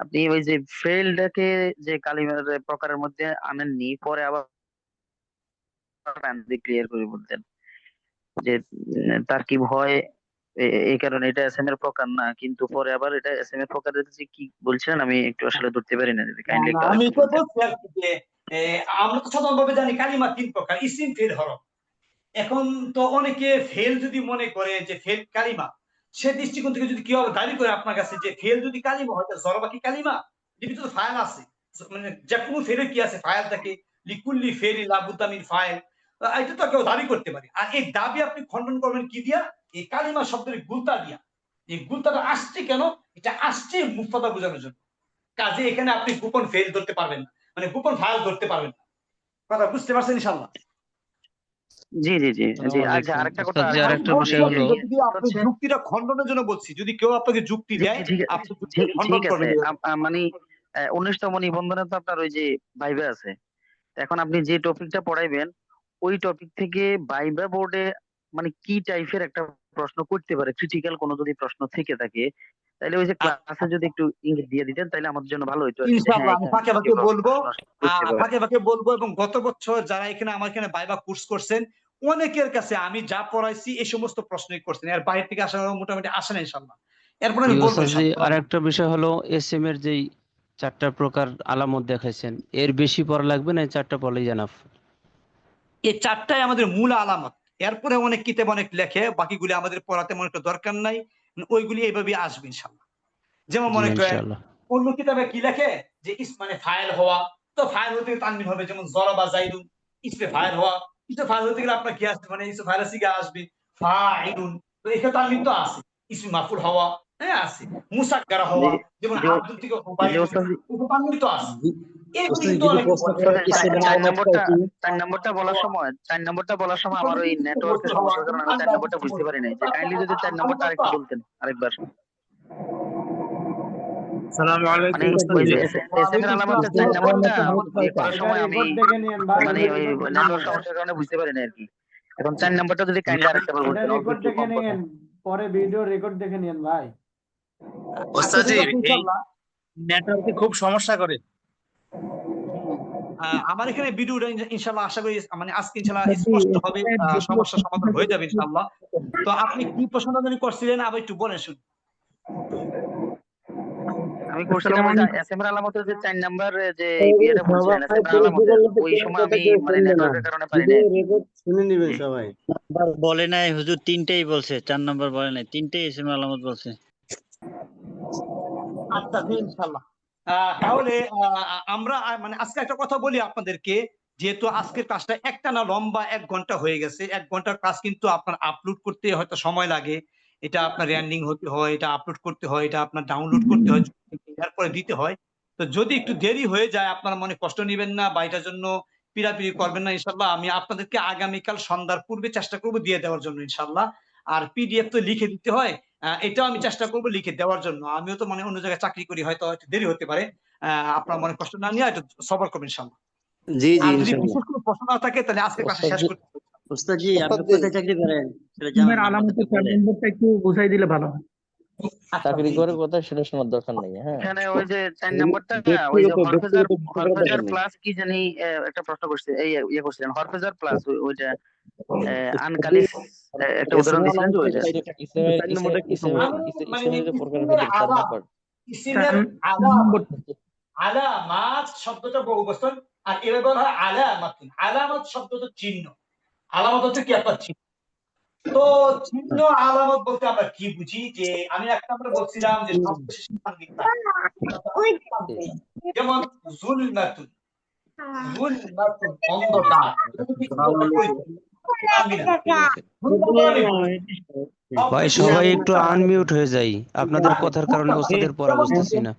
S3: আপনি ওই যে ফেলটাকে যে কালিমার প্রকারের মধ্যে আনেননি, পরে আবার ক্লিয়ার করে বলতেন যে তারকিব হয়, এই কারণে এটা এসএম এর প্রকার না, কিন্তু পরে আবার এটা এসএম এর প্রকারের যে কি বলছিলেন আমি একটু আসলে ধরতে পারি না, যদি
S1: না
S3: কাইন্ডলি
S1: না,
S3: একটু
S1: আমি
S3: আরেকটু
S1: তো
S3: বলতেন।
S1: বলছি আর কি যে আমরা তো সাধারণভাবে জানি কালিমা 3 প্রকার, ইসিম ফিল হরফ। এখন তো অনেকে ফেল যদি মনে করে যে ফেল কালিমা, সে দৃষ্টিকোণ থেকে যদি কেউ দাবি করে আপনার কাছে যে ফেল যদি কালিমা হয়, জরবা কি কালিমা? এর ভিতরে ফাইল আছে, মানে যে কোনো ফেলে কি আছে, ফাইল থাকে, লিকুল্লি ফেলি লাবুদ্দা মিন ফাইল। এটা তো কেউ দাবি করতে পারে। আর এই দাবি আপনি খণ্ডন করবেন কি দিয়া? এই কালিমা শব্দের গুলতা দিয়া। এই গুলতাটা আসছে কেন? এটা আসছে মুফতাদা বোঝানোর জন্য। কাজে এখানে আপনি গোপন ফেল ধরতে পারবেন না, মানে গোপন ফাইল ধরতে পারবেন না। কথা বুঝতে পারছেন ইনশাআল্লাহ?
S3: জি জি জি জি।
S4: আসসালামু
S3: আচ্ছা,
S4: আলাইকুম
S3: আরেকটা কথা
S4: উস্তাদ জি,
S3: আছে।
S4: আরেকটা
S1: আমি
S4: বিষয়
S1: বলছি
S4: হলো
S1: যদি আপনি
S3: হচ্ছে
S1: যুক্তিটা খণ্ডনের জন্য বলছি, যদি কেউ আপনাকে যুক্তি
S3: জি
S1: দেয়
S3: জি, ঠিক
S1: আপনি যুক্তি
S3: ঠিক
S1: খণ্ডন
S3: ঠিক আছে।
S1: করবেন।
S3: মানে 19তম নিবন্ধনে তো আপনার ওই যে ভাইবা আছে। এখন আপনি যে টপিকটা পড়াইবেন ওই টপিক থেকে ভাইবা বোর্ডে মানে কি টাইপের একটা প্রশ্ন করতে পারে, ক্রিটিক্যাল কোনো যদি প্রশ্ন থেকে থাকে, তাহলে ওই যে ক্লাসে যদি একটু ইঙ্গিত দিয়ে দিতেন তাহলে আমাদের জন্য ভালো হতো আর কি, যে হ্যাঁ
S1: ইনশাআল্লাহ আমি
S3: এখান
S1: ফাঁকে
S3: থেকে
S1: ফাঁকে বলবো,
S3: প্রশ্ন করতে পারে।
S1: ফাঁকে ফাঁকে বলবো। এবং গত বছর যারা এখানে আমার এখানে বাইবা কোর্স করছেন, অনেকের কাছে আমি যা পড়াইছি এই সমস্ত প্রশ্নই করছেন, এর বাইরে থেকে আসার মোটামুটি আসে না ইনশাআল্লাহ। এরপরে
S4: জি
S1: আমি বলবো
S4: উস্তাদ জি,
S1: ইনশাআল্লাহ।
S4: আরেকটা বিষয় হলো এসএম এর যেই 4টা প্রকার আলামত দেখাইছেন, এর বেশি পড়া লাগবে না, এই 4টা পড়লেই জানাফ?
S1: এই চারটাই আমাদের মূল আলামত। এরপরে অনেক কিতাব অনেক লেখে, বাকিগুলি আমাদের পড়াতে মনে একটা দরকার নাই, ওইগুলি এইভাবে আসবে ইনশাআল্লাহ। যেমন
S4: জি
S1: মনে করেন
S4: ইনশাআল্লাহ।
S1: অন্য কিতাবে কি লেখে যে মানে ফাইল হওয়া, তো ফাইল হতে গেলে তানবিন হবে, যেমন জরাবা জাইদুন, ইসমে ফাইল হওয়া। ইসমে ফাইল হতে গেলে আপনার কি আসবে, মানে ইসমে ফাইল সিগা আসবে ফাইলুন, তো এখানে তানবিন তো আছে। ইসমে মাফুল হওয়া, হ্যাঁ আছে। মুসাক্কারা
S3: যে
S1: হওয়া, যেমন
S3: যে
S1: আব্দুল থেকে
S3: যে
S1: হুবাইদুন,
S3: ওস্তাদ
S1: এটা তানবিন তো আছে। এগুলি
S2: ওস্তাদ
S1: কিন্তু
S2: যদি
S1: অনেক
S2: প্রশ্ন
S1: বলে।
S2: করেন
S3: চার
S2: ইসের
S3: চার
S2: আলামতটা
S3: নম্বরটা
S2: কি?
S3: চার নম্বরটা বলার সময় 4 নম্বরটা আমার ওই নেটওয়ার্কের সমস্যার কারণে আমি 4 নম্বরটা বুঝতে পারি নাই, যে কাইন্ডলি যদি 4 নম্বরটা আরেকটু বলতেন আরেকবার।
S5: আসসালামু
S3: মানে
S5: আলাইকুম
S3: ওই যে
S5: উস্তাদজি।
S3: এস এম এর আলামতের 4 নম্বরটা ইয়ে করার
S5: এটা
S3: সময় আমি
S5: রেকর্ড দেখে নিয়েন ভাই,
S3: মানে ওই নেটওয়ার্ক সমস্যার কারণে বুঝতে পারি না আর কি। এখন 4 নম্বরটা যদি কাইন্ডলি আরেকটা বার
S5: এটা
S3: বলতেন অল্প
S5: রেকর্ড
S3: একটু
S5: দেখে
S3: কম কথা।
S5: নিয়েন, পরে ভিডিও রেকর্ড দেখে নিয়েন ভাই।
S1: আচ্ছা
S5: ওস্তাদজি
S1: ঠিক আছে
S5: এই
S1: ইনশাআল্লাহ।
S5: নেটওয়ার্কে খুব সমস্যা করে।
S1: আমার এখানে ভিডিওটা ইনশাআল্লাহ আশা করি মানে আজকে ইনশাআল্লাহ স্পষ্ট হবে, সমস্যার সমাধান হয়ে যাবে ইনশাআল্লাহ। তো আপনি কি প্রশ্ন করছিলেন আবার একটু বলেন শুনি।
S3: আমি করছিলাম ওই যে এস এম এর আলামতের যে 4 নম্বর যে ইয়েটা বলছিলেন এস
S6: সবাই
S3: এম এর
S6: পুরো
S3: আলামতের,
S6: ভিডিও
S3: ওই সময়
S6: কথা
S3: আমি
S6: কেউ
S3: মানে
S6: শুনবে না,
S3: নেটওয়ার্কের কারণে পারি না
S6: ভিডিও
S3: আর কি।
S6: রেকর্ড শুনে নেবেন
S3: জি
S6: সবাই।
S7: বলে নাই হুজুর, 3টেই বলছে, 4 নম্বর বলে নাই, 3টেই ইসিম আলামত বলছে।
S1: আচ্ছা জি ইনশাআল্লাহ। তাহলে আমরা মানে আজকে একটা কথা বলি আপনাদেরকে, যেহেতু আজকের ক্লাসটা একটা না লম্বা 1 ঘন্টা হয়ে গেছে। 1 ঘন্টার ক্লাস কিন্তু আপনার আপলোড করতে হয়তো সময় লাগে, এটা আপনার র্যান্ডিং হতে হয়, এটা আপলোড করতে হয়, এটা আপনার ডাউনলোড করতে হয়, এরপরে দিতে হয়। তো যদি একটু দেরি হয়ে যায় আপনার মনে কষ্ট নেবেন না বা এটার জন্য পিড়াপিড়ি করবেন না ইনশাআল্লাহ। আমি আপনাদেরকে আগামীকাল সন্ধ্যার পূর্বে চেষ্টা করব দিয়ে দেওয়ার জন্য ইনশাআল্লাহ। আর পিডিএফ তো লিখে দিতে হয়, এটাও আমি চেষ্টা করবো লিখে দেওয়ার জন্য। আমিও তো মানে অন্য জায়গায় চাকরি করি, হয়তো একটু দেরি হতে পারে। আপনার মনে কষ্ট না নিয়ে একটু সবর করবেন ইনশাআল্লাহ।
S6: জি জি
S1: আর যদি
S6: ইনশাআল্লাহ।
S1: বিশেষ কোনো প্রশ্ন না থাকে তাহলে আজকে ক্লাসে
S2: ওস্তাদ
S1: শেষ
S2: জি,
S1: করতে হবে।
S6: ওস্তাদজি আপনি
S2: ওস্তাদ জি,
S6: কোথায় চাকরি করেন সেটা
S5: এর
S6: জানান
S5: আলামতের
S6: আমাদেরকে
S5: 4
S6: বলেন।
S5: নম্বরটা একটু বুঝাই দিলে ভালো হয়।
S1: আচ্ছা
S2: চাকরি
S1: জি
S2: করে
S1: জি।
S2: কথা সেটা শোনার দরকার নেই। হ্যাঁ,
S3: এখানে ওই যে 4 নম্বরটা ওই যে
S6: ব্যক্তিগত
S3: হরফেজার
S6: বুঝতে করার দরকার নেই।
S3: প্লাস কি জানি একটা প্রশ্ন করছে, এই ইয়ে করছিলেন হরফেজার প্লাস ওইটা
S6: ওস্তাদজি
S3: আনকালিস একটা উদাহরণ
S6: এসএমএল
S3: দিছিলেন যে
S6: আলামতের
S3: ওইটা।
S2: ইসলামের
S6: 4 নম্বরটা কি
S2: ইসলামের
S6: সমস্যা?
S1: আমি মানে
S2: ইসলামের যে প্রকারের
S1: ইসিমের
S2: ভিতরে 4
S1: আলামত,
S2: নাম্বার।
S1: ইসিমের
S5: 4 নম্বর
S1: আলামত, আলামাত শব্দটা বহু বচন, আর এভাবে বলা হয় আলামাত। আলামত শব্দ তো চিহ্ন, আলামত হচ্ছে কি আপনার চিহ্ন। তো চিহ্ন আলামত বলতে আমরা কি বুঝি, যে আমি একটা আমরা বলছিলাম যে শব্দ শেষে তানবিন থাকে। যেমন জুলমাতুন, জুলমাতুন অন্ধকার, এটা তো কি একটা পরিচয়, তানবিন আছে।
S2: ঠিক আছে।
S1: জুলমাতুন আমি বলছি,
S4: ভাই
S1: শব্দের শেষে
S4: সবাই
S1: তানবিন
S4: একটু
S1: থাকে।
S4: আনমিউট হয়ে যাই, আপনাদের কথার কারণে ওস্তাদের পড়া
S1: যেমন
S4: বুঝতেছি না।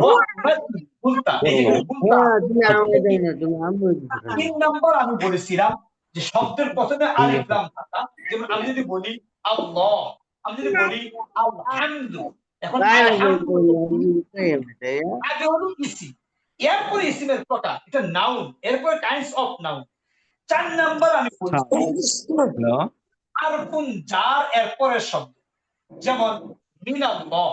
S1: রহমাতুন, গুলতা, এই যে গুলতা।
S6: হ্যাঁ তুমি আমি যাই না, তুমি আমি বলছি খালি।
S1: 3 নম্বর আমি বলেছিলাম যে শব্দের প্রথমে আলিফ লাম থাকা। যেমন আমি যদি বলি আল্লাহ, আমি যদি বলি আলহামদু, এখন আলহামদু আগে হলো ইসিম, এরপরে ইসিমের প্রকার, এটা নাউন, এরপরে কাইন্ডস অফ নাউন। 4 নম্বর আমি বলছি
S4: হ্যালো,
S1: আরফুন জার এরপরের শব্দ, যেমন মিনাল্লাহ,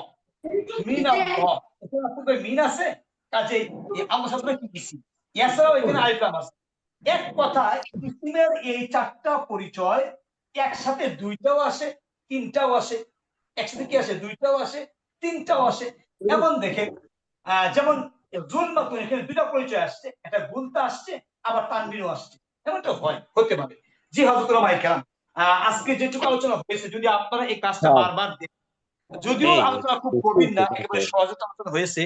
S1: মিনাল্লাহ, এখানে পূর্বে মিন আছে, কাজেই এই আল্লাহ শব্দটা কি ইসিম, এছাড়াও এখানে আলিফ লাম আছে। এক কথায় ইসিমের এই 4টা পরিচয় একসাথে 2টাও আসে, 3টাও আসে। একসাথে কি আসে? 2টাও আসে, 3টাও আসে। এমন দেখেন যেমন জুলমাতুন, এখানে 2টা পরিচয় আসছে, একটা গুলতা আসছে, আবার তানবিনও আসছে। এমনটা হয়, হতে পারে। জি হযরত ওলামায়ে কেরাম, আজকে যেটুকু আলোচনা হয়েছে যদি আপনারা এই কাজটা বারবার দেখেন, যদিও আলোচনা খুব গভীর না, একেবারে সহজত আলোচনা হয়েছে,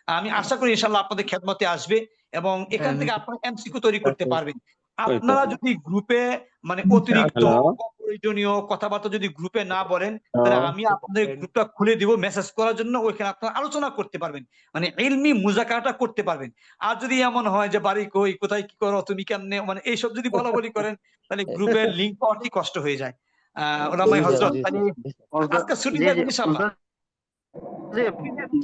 S1: আমি আশা করি ইনশাআল্লাহ আপনাদের খেদমতে আসবে এবং এখান থেকে আপনারা এমসিকিউ তৈরি করতে পারবেন। আপনারা যদি গ্রুপে মানে অতিরিক্ত অপ্রয়োজনীয় কথাবার্তা যদি গ্রুপে না বলেন, তাহলে আমি আপনাদের গ্রুপটা খুলে দিব মেসেজ করার জন্য, ওইখানে আপনারা আলোচনা করতে পারবেন, মানে ইলমি মুযাকারাটা করতে পারবেন। আর যদি এমন হয় যে বাড়ি কই, কোথায় কি করো, তুমি কেমনে, মানে এইসব যদি বলাবলি করেন, তাহলে গ্রুপের লিংক পাওয়াটাই কষ্ট হয়ে যায়। ওলামায়ে হযরত, তাহলে আজকে ছুটি
S3: জি
S1: দেব
S3: জি
S1: ইনশাআল্লাহ।
S3: যে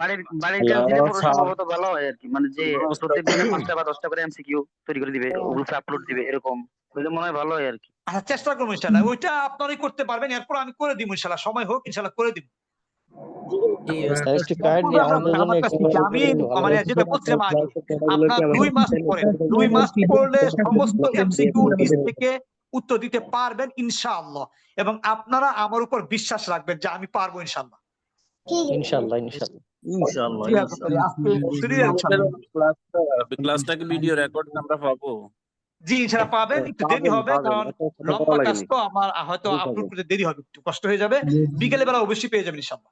S3: বাড়ির কাজ দিলে পরে সম্ভবত ভালো হয় আর কি, মানে যে প্রত্যেকদিনে 5টা বা 10টা করে এমসিকিউ তৈরি করে দিবে, গ্রুপে আপলোড দিবে, এরকম হলে মনে হয় ভালো হয় আর কি।
S1: আচ্ছা, চেষ্টা করবো ইনশাআল্লাহ, ওইটা আপনারাই করতে পারবেন, এরপর আমি করে দিব ইনশাআল্লাহ, সময় হোক ইনশাআল্লাহ করে দিব।
S2: স্যার একটু কাইন্ডলি আমাদের জন্য একটু
S1: আমি মানে যেটা বলছিলাম আগে, আপনার 2 মাস পরে 2 মাস পড়লে সমস্ত এমসিকিউ নিজ থেকে উত্তর দিতে পারবেন ইনশাআল্লাহ, এবং আপনারা আমার উপর বিশ্বাস রাখবেন যে আমি পারবো ইনশাআল্লাহ।
S2: ইনশাআল্লাহ ইনশাআল্লাহ
S7: ইনশাআল্লাহ
S1: জি আজকে ছুটি দেব ইনশাআল্লাহ।
S8: ক্লাসটা কি ভিডিও রেকর্ড আমরা পাবো?
S1: জি ইনশাআল্লাহ পাবেন, একটু দেরি হবে কারণ লম্বা কাজ তো, আমার হয়তো আপলোড করতে দেরি হবে, একটু কষ্ট হয়ে যাবে, বিকেলে বেলা অবশ্যই পেয়ে যাবেন ইনশাআল্লাহ।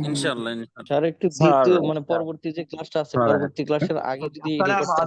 S8: ইনশাআল্লাহ
S2: স্যার একটু দ্বিতীয় মানে পরবর্তী যে ক্লাসটা আছে, পরবর্তী ক্লাসের আগে যদি
S1: তাহলে
S2: রেকর্ডটা